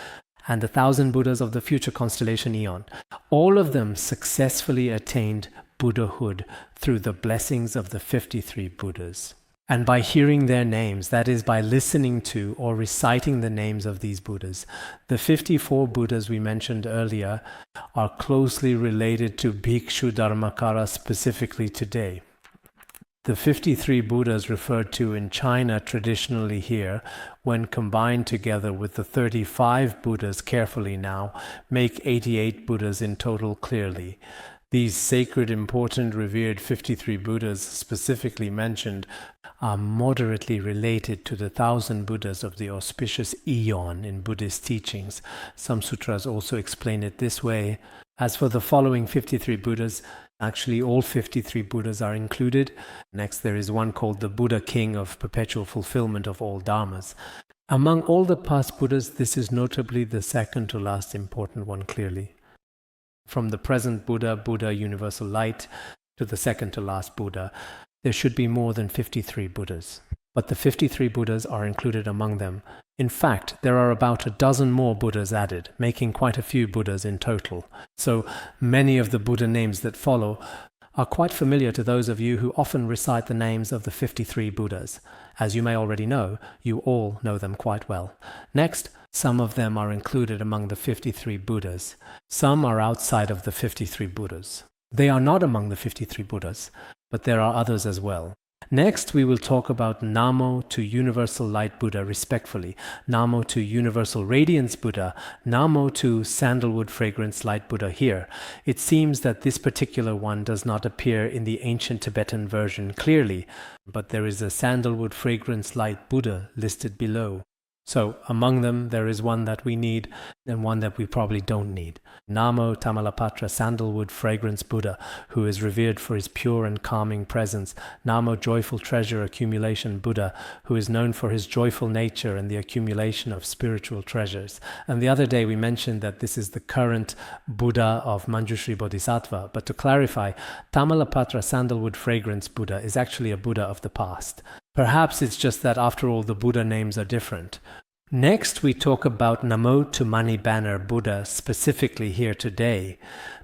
and the 1,000 Buddhas of the future constellation Eon. All of them successfully attained Buddhahood through the blessings of the 53 Buddhas. And by hearing their names, that is, by listening to or reciting the names of these Buddhas, the 54 Buddhas we mentioned earlier are closely related to Bhikshu Dharmakara specifically today. The 53 Buddhas referred to in China traditionally here, when combined together with the 35 Buddhas carefully now, make 88 Buddhas in total clearly. These sacred, important, revered 53 Buddhas specifically mentioned are moderately related to the 1,000 Buddhas of the auspicious Eon in Buddhist teachings. Some sutras also explain it this way. As for the following 53 Buddhas, actually all 53 Buddhas are included. Next there is one called the Buddha King of perpetual fulfillment of all dharmas. Among all the past Buddhas, this is notably the second to last important one clearly. From the present Buddha, Buddha Universal Light, to the second to last Buddha, there should be more than 53 Buddhas. But the 53 Buddhas are included among them. In fact, there are about a dozen more Buddhas added, making quite a few Buddhas in total. So many of the Buddha names that follow are quite familiar to those of you who often recite the names of the 53 Buddhas. As you may already know, you all know them quite well. Next, some of them are included among the 53 Buddhas. Some are outside of the 53 Buddhas. They are not among the 53 Buddhas, but there are others as well. Next, we will talk about Namo to Universal Light Buddha respectfully, Namo to Universal Radiance Buddha, Namo to Sandalwood Fragrance Light Buddha here. It seems that this particular one does not appear in the ancient Tibetan version clearly, but there is a Sandalwood Fragrance Light Buddha listed below. So among them, there is one that we need and one that we probably don't need. Namo Tamalapatra Sandalwood Fragrance Buddha, who is revered for his pure and calming presence. Namo Joyful Treasure Accumulation Buddha, who is known for his joyful nature and the accumulation of spiritual treasures. And the other day we mentioned that this is the current Buddha of Manjushri Bodhisattva. But to clarify, Tamalapatra Sandalwood Fragrance Buddha is actually a Buddha of the past. Perhaps it's just that after all the Buddha names are different. Next we talk about Namo to Mani Banner Buddha specifically here today,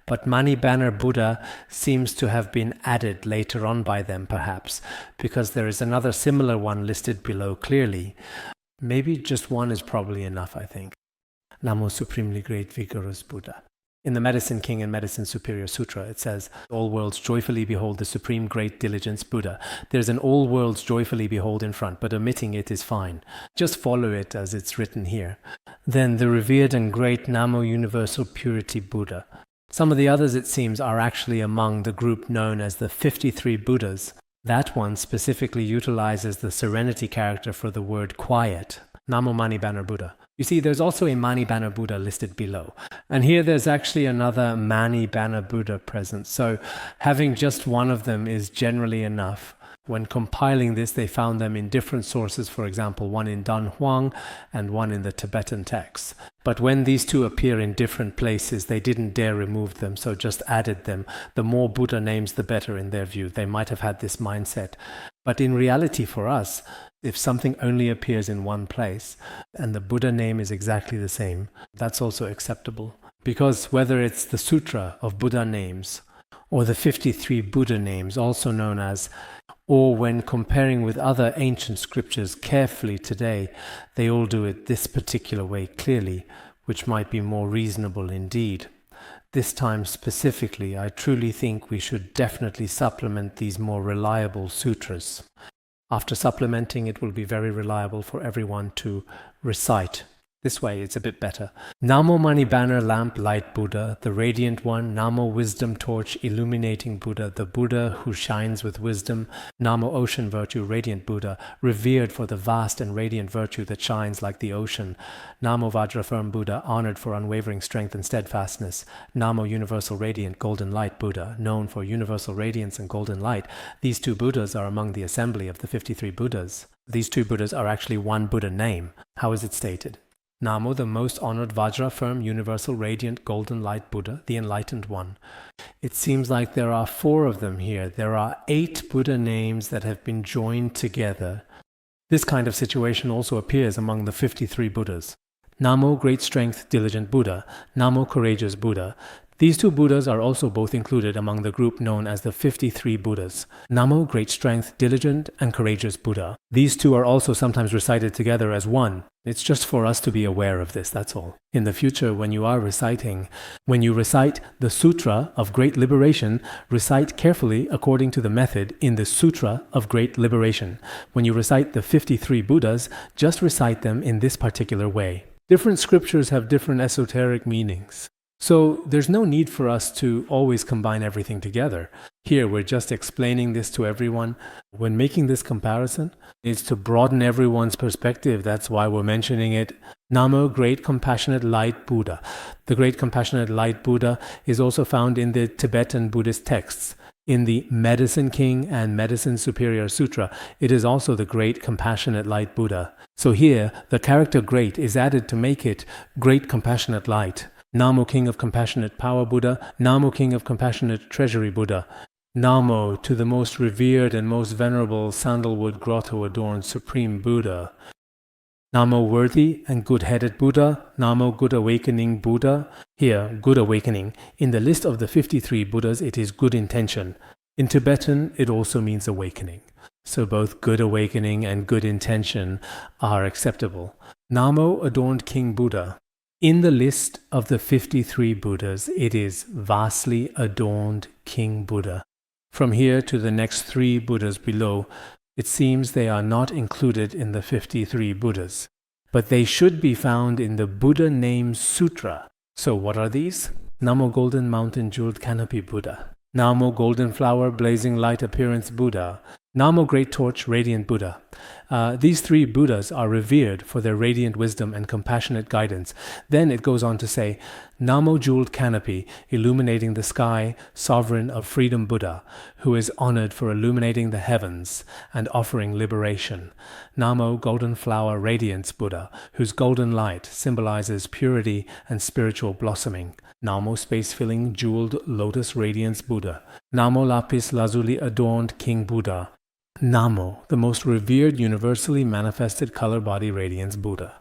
but Mani Banner Buddha seems to have been added later on by them perhaps, because there is another similar one listed below clearly. Maybe just one is probably enough, I think. Namo Supremely Great Vigorous Buddha. In the Medicine King and Medicine Superior Sutra, it says, all worlds joyfully behold the Supreme Great Diligence Buddha. There's an all worlds joyfully behold in front, but omitting it is fine. Just follow it as it's written here. Then the revered and great Namo Universal Purity Buddha. Some of the others, it seems, are actually among the group known as the 53 Buddhas. That one specifically utilizes the serenity character for the word quiet. Namo Mani Banner Buddha. You see, there's also a Mani Banner Buddha listed below. And here there's actually another Mani Banner Buddha present. So having just one of them is generally enough. When compiling this, they found them in different sources, for example, one in Dan Huang and one in the Tibetan texts. But when these two appear in different places, they didn't dare remove them, so just added them. The more Buddha names, the better in their view. They might have had this mindset. But in reality for us, if something only appears in one place and the Buddha name is exactly the same, that's also acceptable. Because whether it's the Sutra of Buddha names or the 53 Buddha names, also known as, or when comparing with other ancient scriptures carefully today, they all do it this particular way clearly, which might be more reasonable indeed. This time specifically, I truly think we should definitely supplement these more reliable sutras. After supplementing, it will be very reliable for everyone to recite. This way it's a bit better. Namo Mani Banner Lamp Light Buddha, the Radiant One. Namo Wisdom Torch Illuminating Buddha, the Buddha who shines with wisdom. Namo Ocean Virtue Radiant Buddha, revered for the vast and radiant virtue that shines like the ocean. Namo Vajra Firm Buddha, honored for unwavering strength and steadfastness. Namo Universal Radiant Golden Light Buddha, known for universal radiance and golden light. These two Buddhas are among the assembly of the 53 Buddhas. These two Buddhas are actually one Buddha name. How is it stated? Namo, the most honored Vajra firm, universal, radiant, golden light Buddha, the enlightened one. It seems like there are 4 of them here. There are 8 Buddha names that have been joined together. This kind of situation also appears among the 53 Buddhas. Namo, great strength, diligent Buddha. Namo, courageous Buddha. These two Buddhas are also both included among the group known as the 53 Buddhas. Namo, great strength, diligent, and courageous Buddha. These two are also sometimes recited together as one. It's just for us to be aware of this, that's all. In the future, when you are reciting, when you recite the Sutra of Great Liberation, recite carefully according to the method in the Sutra of Great Liberation. When you recite the 53 Buddhas, just recite them in this particular way. Different scriptures have different esoteric meanings. So there's no need for us to always combine everything together. Here we're just explaining this to everyone. When making this comparison, it's to broaden everyone's perspective. That's why we're mentioning it. Namo, Great Compassionate Light Buddha. The Great Compassionate Light Buddha is also found in the Tibetan Buddhist texts. In the Medicine King and Medicine Superior Sutra, it is also the Great Compassionate Light Buddha. So here, the character great is added to make it Great Compassionate Light. Namo, King of Compassionate Power Buddha. Namo, King of Compassionate Treasury Buddha. Namo to the most revered and most venerable sandalwood grotto-adorned Supreme Buddha. Namo worthy and good-headed Buddha. Namo good awakening Buddha. Here, good awakening. In the list of the 53 Buddhas, it is good intention. In Tibetan, it also means awakening. So both good awakening and good intention are acceptable. Namo adorned King Buddha. In the list of the 53 Buddhas, it is vastly adorned King Buddha. From here to the next 3 Buddhas below, it seems they are not included in the 53 Buddhas, but they should be found in the Buddha name Sutra. So what are these? Namo Golden Mountain Jeweled Canopy Buddha. Namo Golden Flower Blazing Light Appearance Buddha. Namo Great Torch Radiant Buddha. These 3 Buddhas are revered for their radiant wisdom and compassionate guidance. Then it goes on to say, Namo Jeweled Canopy, illuminating the sky, sovereign of freedom Buddha, who is honored for illuminating the heavens and offering liberation. Namo Golden Flower Radiance Buddha, whose golden light symbolizes purity and spiritual blossoming. Namo Space-Filling Jeweled Lotus Radiance Buddha. Namo Lapis Lazuli Adorned King Buddha. Namo, the most revered universally manifested color body radiance Buddha.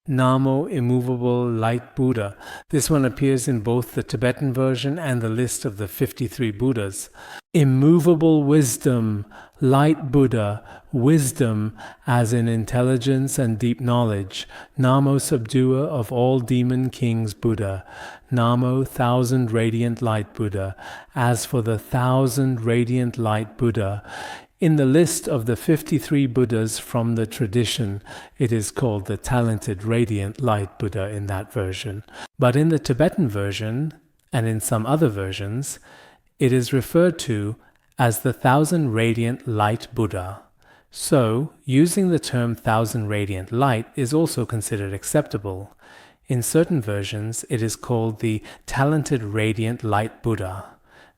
Namo Immovable Light Buddha. This one appears in both the Tibetan version and the list of the 53 Buddhas. Immovable wisdom, light Buddha, wisdom as in intelligence and deep knowledge. Namo Subduer of all demon kings Buddha. Namo Thousand Radiant Light Buddha. As for the Thousand Radiant Light Buddha, in the list of the 53 Buddhas from the tradition, it is called the Talented Radiant Light Buddha in that version. But in the Tibetan version, and in some other versions, it is referred to as the Thousand Radiant Light Buddha. So, using the term Thousand Radiant Light is also considered acceptable. In certain versions, it is called the Talented Radiant Light Buddha.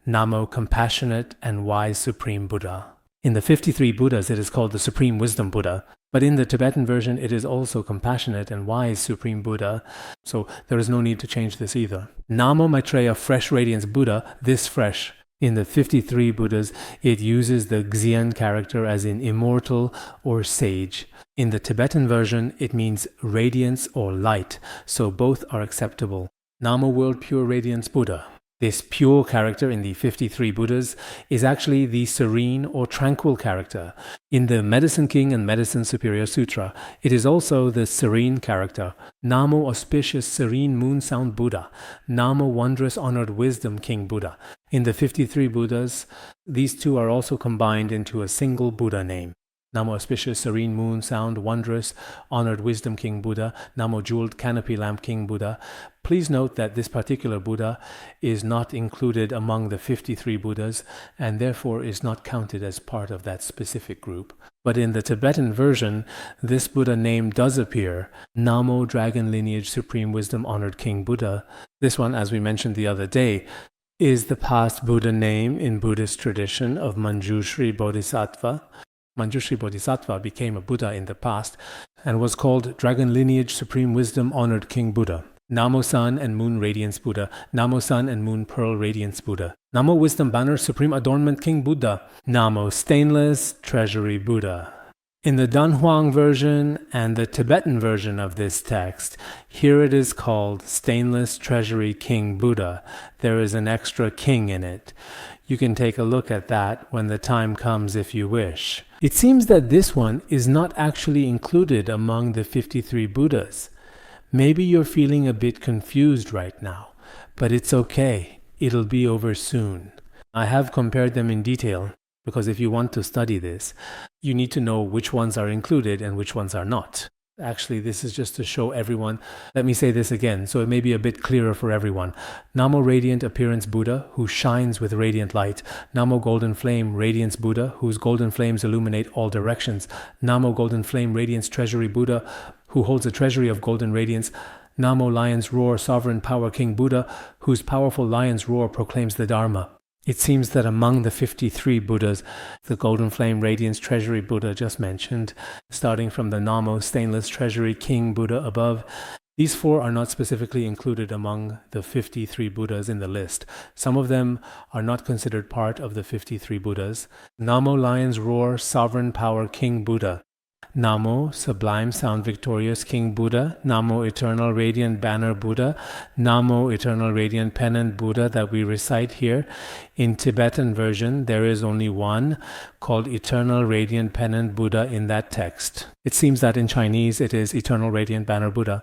Namo Compassionate and Wise Supreme Buddha. In the 53 Buddhas, it is called the Supreme Wisdom Buddha, but in the Tibetan version, it is also Compassionate and Wise Supreme Buddha, so there is no need to change this either. Namo Maitreya Fresh Radiance Buddha, this fresh. In the 53 Buddhas, it uses the Xian character as in immortal or sage. In the Tibetan version, it means radiance or light, so both are acceptable. Namo World Pure Radiance Buddha. This pure character in the 53 Buddhas is actually the serene or tranquil character. In the Medicine King and Medicine Superior Sutra, it is also the serene character. Namo Auspicious Serene Moon Sound Buddha. Namo Wondrous Honored Wisdom King Buddha. In the 53 Buddhas, these two are also combined into a single Buddha name. Namo Auspicious Serene Moon Sound Wondrous Honored Wisdom King Buddha. Namo Jeweled Canopy Lamp King Buddha. Please note that this particular Buddha is not included among the 53 Buddhas and therefore is not counted as part of that specific group. But in the Tibetan version, this Buddha name does appear. Namo Dragon Lineage Supreme Wisdom Honored King Buddha. This one, as we mentioned the other day, is the past Buddha name in Buddhist tradition of Manjushri Bodhisattva. Manjushri Bodhisattva became a Buddha in the past and was called Dragon Lineage Supreme Wisdom Honored King Buddha. Namo Sun and Moon Radiance Buddha. Namo Sun and Moon Pearl Radiance Buddha. Namo Wisdom Banner Supreme Adornment King Buddha. Namo Stainless Treasury Buddha. In the Danhuang version and the Tibetan version of this text, here it is called Stainless Treasury King Buddha. There is an extra king in it. You can take a look at that when the time comes if you wish. It seems that this one is not actually included among the 53 Buddhas. Maybe you're feeling a bit confused right now, but it's okay. It'll be over soon. I have compared them in detail because if you want to study this, you need to know which ones are included and which ones are not. Actually, this is just to show everyone. Let me say this again, so it may be a bit clearer for everyone. Namo Radiant Appearance Buddha, who shines with radiant light. Namo Golden Flame Radiance Buddha, whose golden flames illuminate all directions. Namo Golden Flame Radiance Treasury Buddha, who holds a treasury of golden radiance. Namo Lion's Roar Sovereign Power King Buddha, whose powerful lion's roar proclaims the Dharma. It seems that among the 53 Buddhas, the Golden Flame Radiance Treasury Buddha just mentioned, starting from the Namo Stainless Treasury King Buddha above, These 4 are not specifically included among the 53 Buddhas in the list. Some of them are not considered part of the 53 Buddhas. Namo Lion's Roar, Sovereign Power King Buddha. Namo, Sublime Sound Victorious King Buddha. Namo, Eternal Radiant Banner Buddha. Namo, Eternal Radiant Pennant Buddha that we recite here. In Tibetan version, there is only one called Eternal Radiant Pennant Buddha in that text. It seems that in Chinese it is Eternal Radiant Banner Buddha.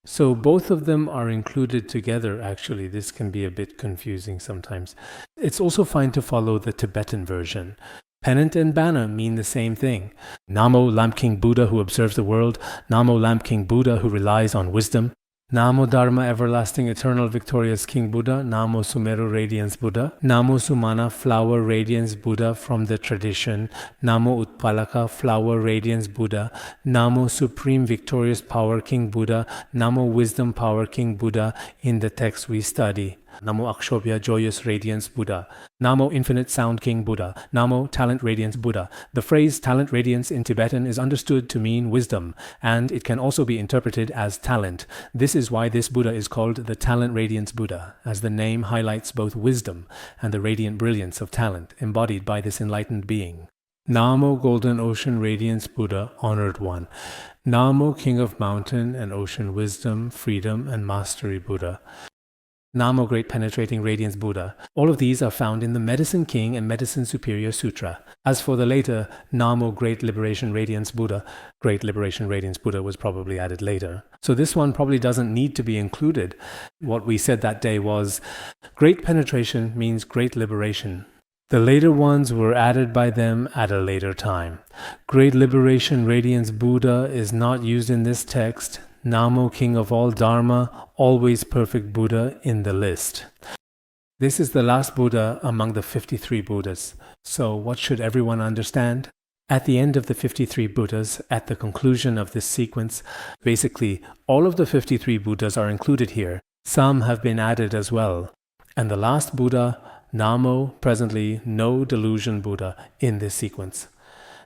So both of them are included together, actually. This can be a bit confusing sometimes. It's also fine to follow the Tibetan version. Pennant and banner mean the same thing. Namo, Lamp King Buddha who observes the world. Namo, Lamp King Buddha who relies on wisdom. Namo Dharma, Everlasting Eternal Victorious King Buddha. Namo Sumeru Radiance Buddha. Namo Sumana, Flower Radiance Buddha from the tradition. Namo Utpalaka, Flower Radiance Buddha. Namo Supreme Victorious Power King Buddha. Namo Wisdom Power King Buddha in the text we study. Namo Akshobhya, Joyous Radiance Buddha. Namo Infinite Sound King Buddha. Namo Talent Radiance Buddha. The phrase talent radiance in Tibetan is understood to mean wisdom, and it can also be interpreted as talent. This is why this Buddha is called the Talent Radiance Buddha, as the name highlights both wisdom and the radiant brilliance of talent embodied by this enlightened being. Namo Golden Ocean Radiance Buddha, Honored One. Namo King of Mountain and Ocean Wisdom, Freedom and Mastery Buddha. Namo Great Penetrating Radiance Buddha. All of these are found in the Medicine King and Medicine Superior Sutra. As for the later Namo Great Liberation Radiance Buddha, Great Liberation Radiance Buddha was probably added later. So this one probably doesn't need to be included. What we said that day was, Great Penetration means Great Liberation. The later ones were added by them at a later time. Great Liberation Radiance Buddha is not used in this text. Namo King of all Dharma, always perfect Buddha in the list. This is the last Buddha among the 53 Buddhas. So what should everyone understand? At the end of the 53 Buddhas, at the conclusion of this sequence, basically all of the 53 Buddhas are included here. Some have been added as well. And the last Buddha, Namo, presently no delusion Buddha in this sequence.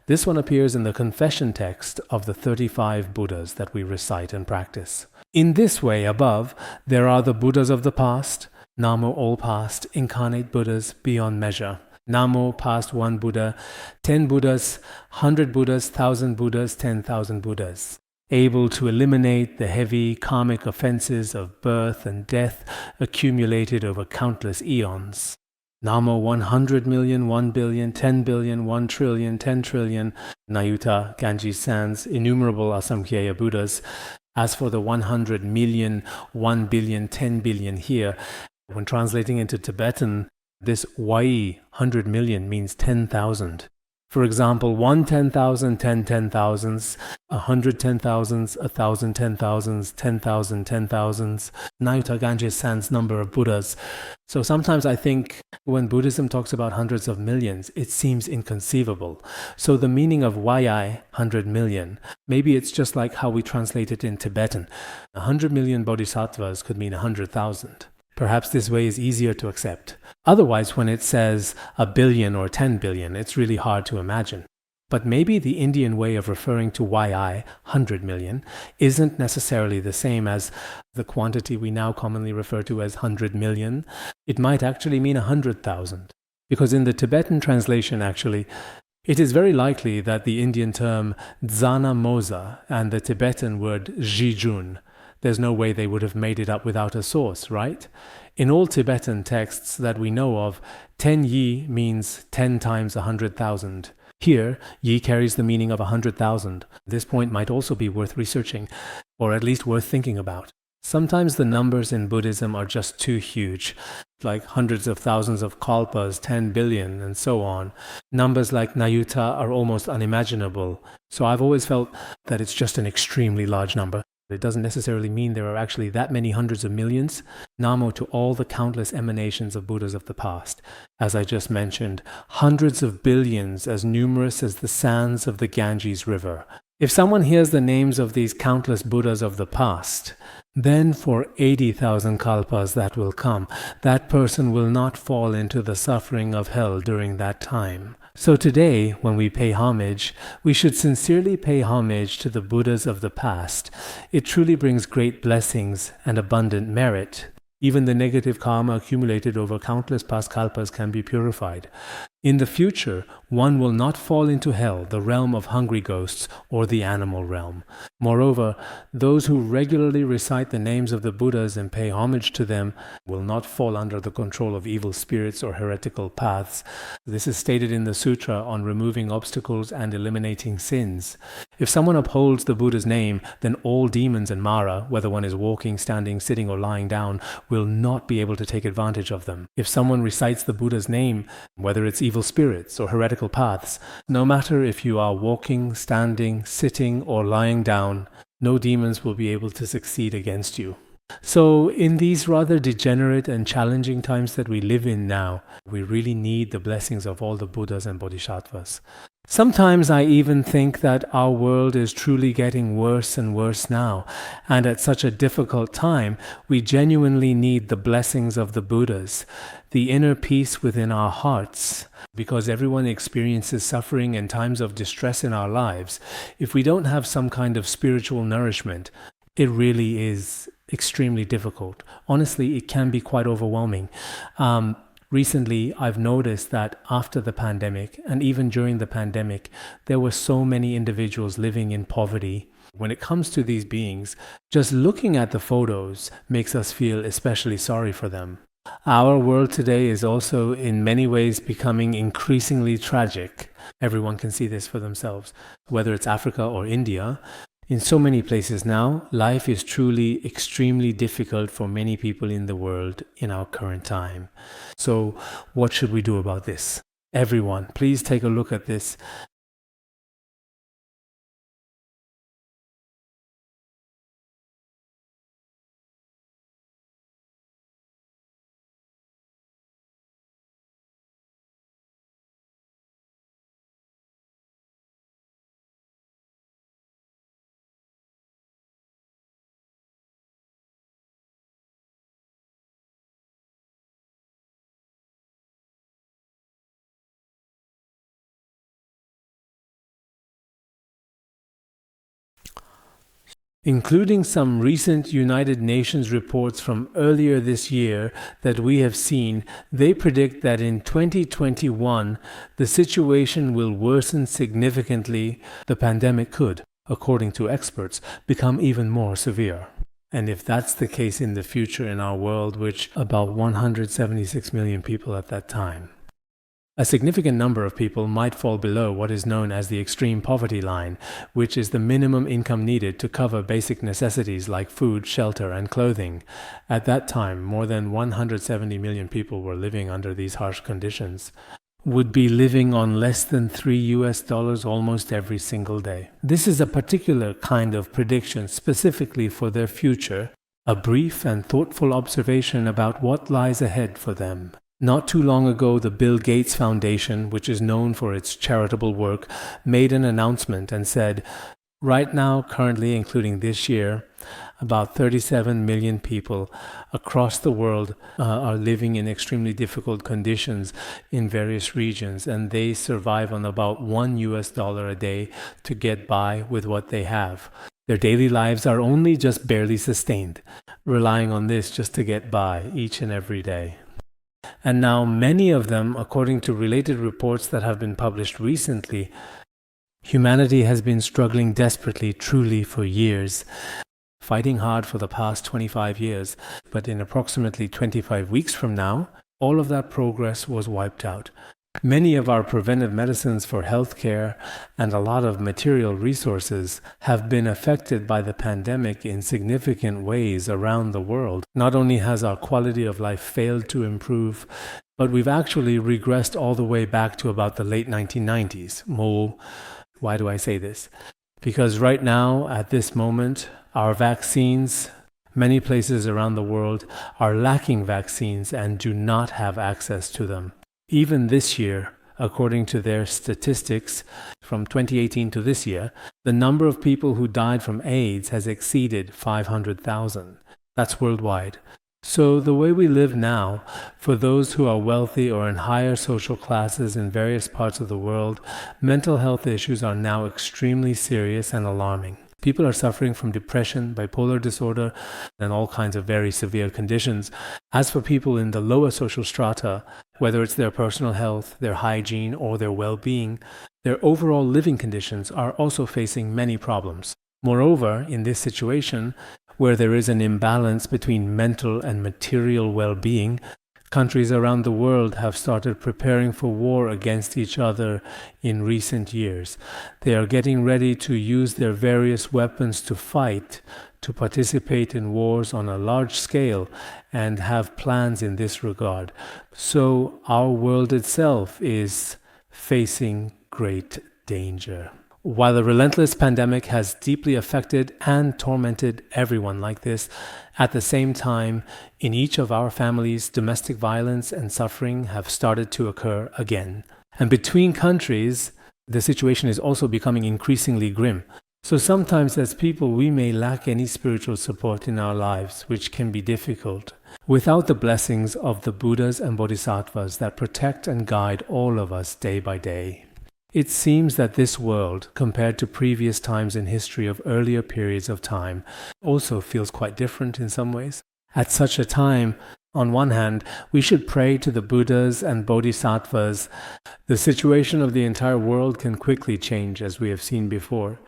This one appears in the confession text of the 35 Buddhas that we recite and practice. In this way above, there are the Buddhas of the past, Namo all past, incarnate Buddhas beyond measure. Namo past one Buddha, 10 Buddhas, 100 Buddhas, 1,000 Buddhas, 10,000 Buddhas. Able to eliminate the heavy karmic offenses of birth and death accumulated over countless eons. Namo 100 million, 1 billion, 10 billion, 1 trillion, 10 trillion, Nayuta, Ganges Sans, innumerable Asamkhyeya Buddhas. As for the 100 million, 1 billion, 10 billion here, when translating into Tibetan, this Wai, 100 million, means 10,000. For example, 1 10,000, 10 10,000s, 100 10,000s, 1,000 10,000s, 10,000 10,000s, Nayuta Ganges Sans number of Buddhas. So sometimes I think when Buddhism talks about hundreds of millions, it seems inconceivable. So the meaning of Wayai, 100 million, maybe it's just like how we translate it in Tibetan. 100 million bodhisattvas could mean 100,000. Perhaps this way is easier to accept. Otherwise, when it says a billion or 10 billion, it's really hard to imagine. But maybe the Indian way of referring to Yi, 100 million, isn't necessarily the same as the quantity we now commonly refer to as 100 million. It might actually mean 100,000. Because in the Tibetan translation, actually, it is very likely that the Indian term Dzana Moza and the Tibetan word Jijun, there's no way they would have made it up without a source, right? In all Tibetan texts that we know of, 10 yi means 10 times 100,000. Here, yi carries the meaning of 100,000. This point might also be worth researching, or at least worth thinking about. Sometimes the numbers in Buddhism are just too huge, like hundreds of thousands of kalpas, 10 billion, and so on. Numbers like Nayuta are almost unimaginable, so I've always felt that it's just an extremely large number. It doesn't necessarily mean there are actually that many hundreds of millions. Namo to all the countless emanations of Buddhas of the past. As I just mentioned, hundreds of billions, as numerous as the sands of the Ganges River. If someone hears the names of these countless Buddhas of the past, then for 80,000 kalpas that will come, that person will not fall into the suffering of hell during that time. So today, when we pay homage, we should sincerely pay homage to the Buddhas of the past. It truly brings great blessings and abundant merit. Even the negative karma accumulated over countless past kalpas can be purified. In the future, one will not fall into hell, the realm of hungry ghosts, or the animal realm. Moreover, those who regularly recite the names of the Buddhas and pay homage to them will not fall under the control of evil spirits or heretical paths. This is stated in the Sutra on removing obstacles and eliminating sins. If someone upholds the Buddha's name, then all demons and Mara, whether one is walking, standing, sitting, or lying down, will not be able to take advantage of them. If someone recites the Buddha's name, whether it's evil spirits or heretical paths, no matter if you are walking, standing, sitting, or lying down, no demons will be able to succeed against you. So in these rather degenerate and challenging times that we live in now, we really need the blessings of all the Buddhas and Bodhisattvas. Sometimes I even think that our world is truly getting worse and worse now, and at such a difficult time, we genuinely need the blessings of the Buddhas, the inner peace within our hearts, because everyone experiences suffering and times of distress in our lives. If we don't have some kind of spiritual nourishment, it really is extremely difficult. Honestly, it can be quite overwhelming. Recently, I've noticed that after the pandemic, and even during the pandemic, there were so many individuals living in poverty. When it comes to these beings, just looking at the photos makes us feel especially sorry for them. Our world today is also in many ways becoming increasingly tragic. Everyone can see this for themselves, whether it's Africa or India. In so many places now, life is truly extremely difficult for many people in the world in our current time. So, what should we do about this? Everyone, please take a look at this. Including some recent United Nations reports from earlier this year that we have seen, they predict that in 2021, the situation will worsen significantly. The pandemic could, according to experts, become even more severe. And if that's the case in the future in our world, which about 176 million people at that time, a significant number of people might fall below what is known as the extreme poverty line, which is the minimum income needed to cover basic necessities like food, shelter, and clothing. At that time, more than 170 million people were living under these harsh conditions, would be living on less than $3 almost every single day. This is a particular kind of prediction specifically for their future, a brief and thoughtful observation about what lies ahead for them. Not too long ago, the Bill Gates Foundation, which is known for its charitable work, made an announcement and said, right now, currently, including this year, about 37 million people across the world are living in extremely difficult conditions in various regions, and they survive on about $1 a day to get by with what they have. Their daily lives are only just barely sustained, relying on this just to get by each and every day. And now many of them, according to related reports that have been published recently, humanity has been struggling desperately, truly, for years, fighting hard for the past 25 years. But in approximately 25 weeks from now, all of that progress was wiped out. Many of our preventive medicines for healthcare and a lot of material resources have been affected by the pandemic in significant ways around the world. Not only has our quality of life failed to improve, but we've actually regressed all the way back to about the late 1990s. Why do I say this? Because right now, at this moment, our vaccines, many places around the world are lacking vaccines and do not have access to them. Even this year, according to their statistics from 2018 to this year, the number of people who died from AIDS has exceeded 500,000. That's worldwide. So the way we live now, for those who are wealthy or in higher social classes in various parts of the world, mental health issues are now extremely serious and alarming. People are suffering from depression, bipolar disorder, and all kinds of very severe conditions. As for people in the lower social strata, whether it's their personal health, their hygiene, or their well-being, their overall living conditions are also facing many problems. Moreover, in this situation, where there is an imbalance between mental and material well-being, countries around the world have started preparing for war against each other in recent years. They are getting ready to use their various weapons to fight, to participate in wars on a large scale, and have plans in this regard. So our world itself is facing great danger. While the relentless pandemic has deeply affected and tormented everyone like this, at the same time, in each of our families, domestic violence and suffering have started to occur again. And between countries, the situation is also becoming increasingly grim. So sometimes as people, we may lack any spiritual support in our lives, which can be difficult. Without the blessings of the Buddhas and Bodhisattvas that protect and guide all of us day by day. It seems that this world, compared to previous times in history of earlier periods of time, also feels quite different in some ways. At such a time, on one hand, we should pray to the Buddhas and Bodhisattvas. The situation of the entire world can quickly change, as we have seen before.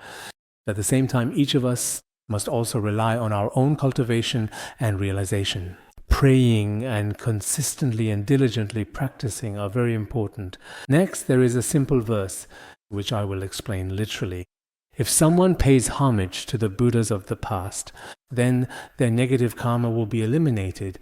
At the same time, each of us must also rely on our own cultivation and realization. Praying and consistently and diligently practicing are very important. Next, there is a simple verse, which I will explain literally. If someone pays homage to the Buddhas of the past, then their negative karma will be eliminated,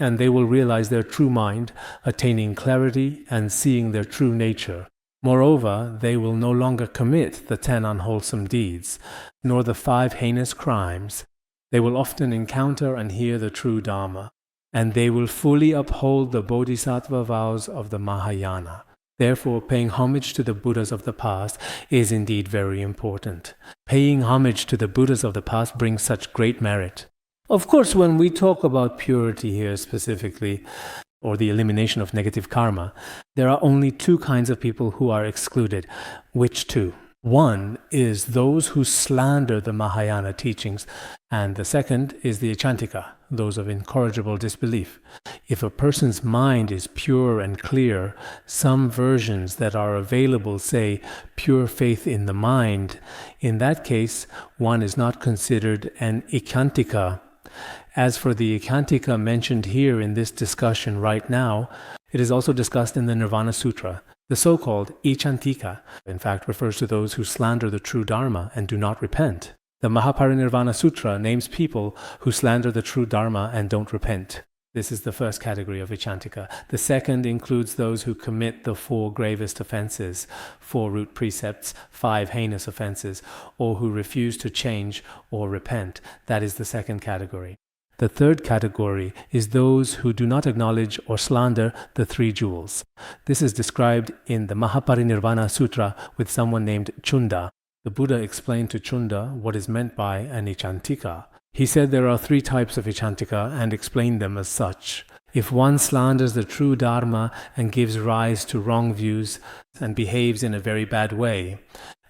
and they will realize their true mind, attaining clarity and seeing their true nature. Moreover, they will no longer commit the 10 unwholesome deeds, nor the 5 heinous crimes. They will often encounter and hear the true Dharma, and they will fully uphold the Bodhisattva vows of the Mahayana. Therefore, paying homage to the Buddhas of the past is indeed very important. Paying homage to the Buddhas of the past brings such great merit. Of course, when we talk about purity here specifically, or the elimination of negative karma, there are only 2 kinds of people who are excluded. Which 2? One is those who slander the Mahayana teachings, and the second is the Echantika, those of incorrigible disbelief. If a person's mind is pure and clear, some versions that are available say pure faith in the mind. In that case, one is not considered an Echantika. As for the Echantika mentioned here in this discussion right now, it is also discussed in the Nirvana Sutra. The so-called Echantika, in fact, refers to those who slander the true Dharma and do not repent. The Mahaparinirvana Sutra names people who slander the true Dharma and don't repent. This is the first category of Echantika. The second includes those who commit the 4 gravest offenses, 4 root precepts, 5 heinous offenses, or who refuse to change or repent. That is the second category. The third category is those who do not acknowledge or slander the 3 jewels. This is described in the Mahaparinirvana Sutra with someone named Chunda. The Buddha explained to Chunda what is meant by an Echantika. He said there are 3 types of Echantika and explained them as such. If one slanders the true Dharma and gives rise to wrong views and behaves in a very bad way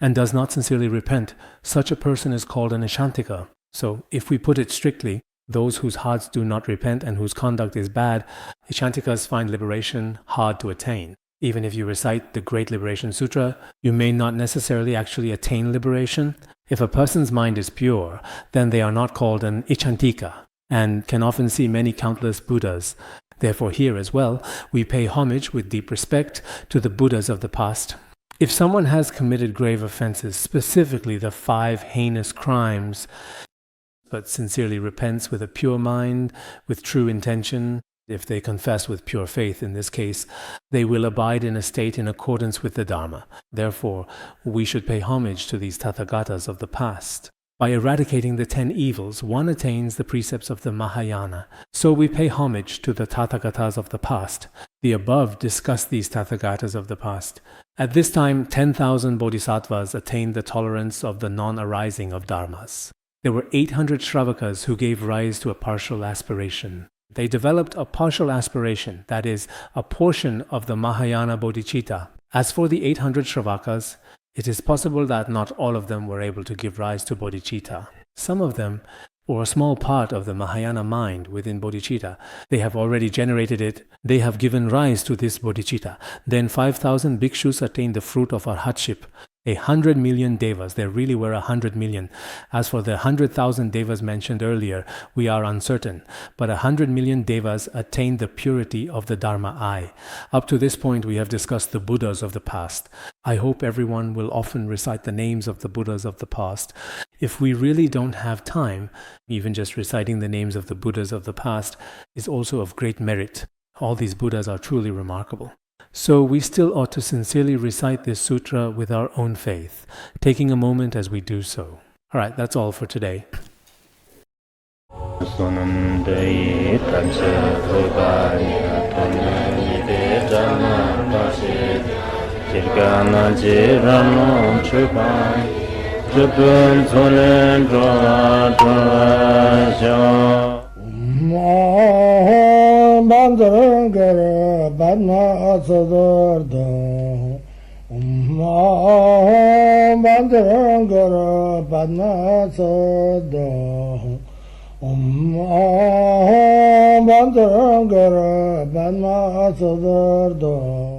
and does not sincerely repent, such a person is called an Echantika. So if we put it strictly, those whose hearts do not repent and whose conduct is bad, Echantikas find liberation hard to attain. Even if you recite the Great Liberation Sutra, you may not necessarily actually attain liberation. If a person's mind is pure, then they are not called an Echantika and can often see many countless Buddhas. Therefore here as well, we pay homage with deep respect to the Buddhas of the past. If someone has committed grave offenses, specifically the 5 heinous crimes, but sincerely repents with a pure mind, with true intention, if they confess with pure faith in this case, they will abide in a state in accordance with the Dharma. Therefore, we should pay homage to these Tathagatas of the past. By eradicating the 10 evils, one attains the precepts of the Mahayana. So we pay homage to the Tathagatas of the past. The above discuss these Tathagatas of the past. At this time, 10,000 Bodhisattvas attained the tolerance of the non-arising of Dharmas. There were 800 Shravakas who gave rise to a partial aspiration. They developed a partial aspiration, that is, a portion of the Mahayana bodhicitta. As for the 800 Shravakas, it is possible that not all of them were able to give rise to bodhicitta. Some of them, or a small part of the Mahayana mind within bodhicitta, they have already generated it, they have given rise to this bodhicitta. Then 5,000 bhikshus attained the fruit of arhatship. 100 million devas, there really were 100 million. As for the 100,000 devas mentioned earlier, we are uncertain. But 100 million devas attained the purity of the Dharma eye. Up to this point, we have discussed the Buddhas of the past. I hope everyone will often recite the names of the Buddhas of the past. If we really don't have time, even just reciting the names of the Buddhas of the past is also of great merit. All these Buddhas are truly remarkable. So we still ought to sincerely recite this sutra with our own faith, taking a moment as we do so. All right, that's all for today. Bandharangara Badna Sodargye Bandharangara Badna Sodargye Bandharangara Badna Sodargye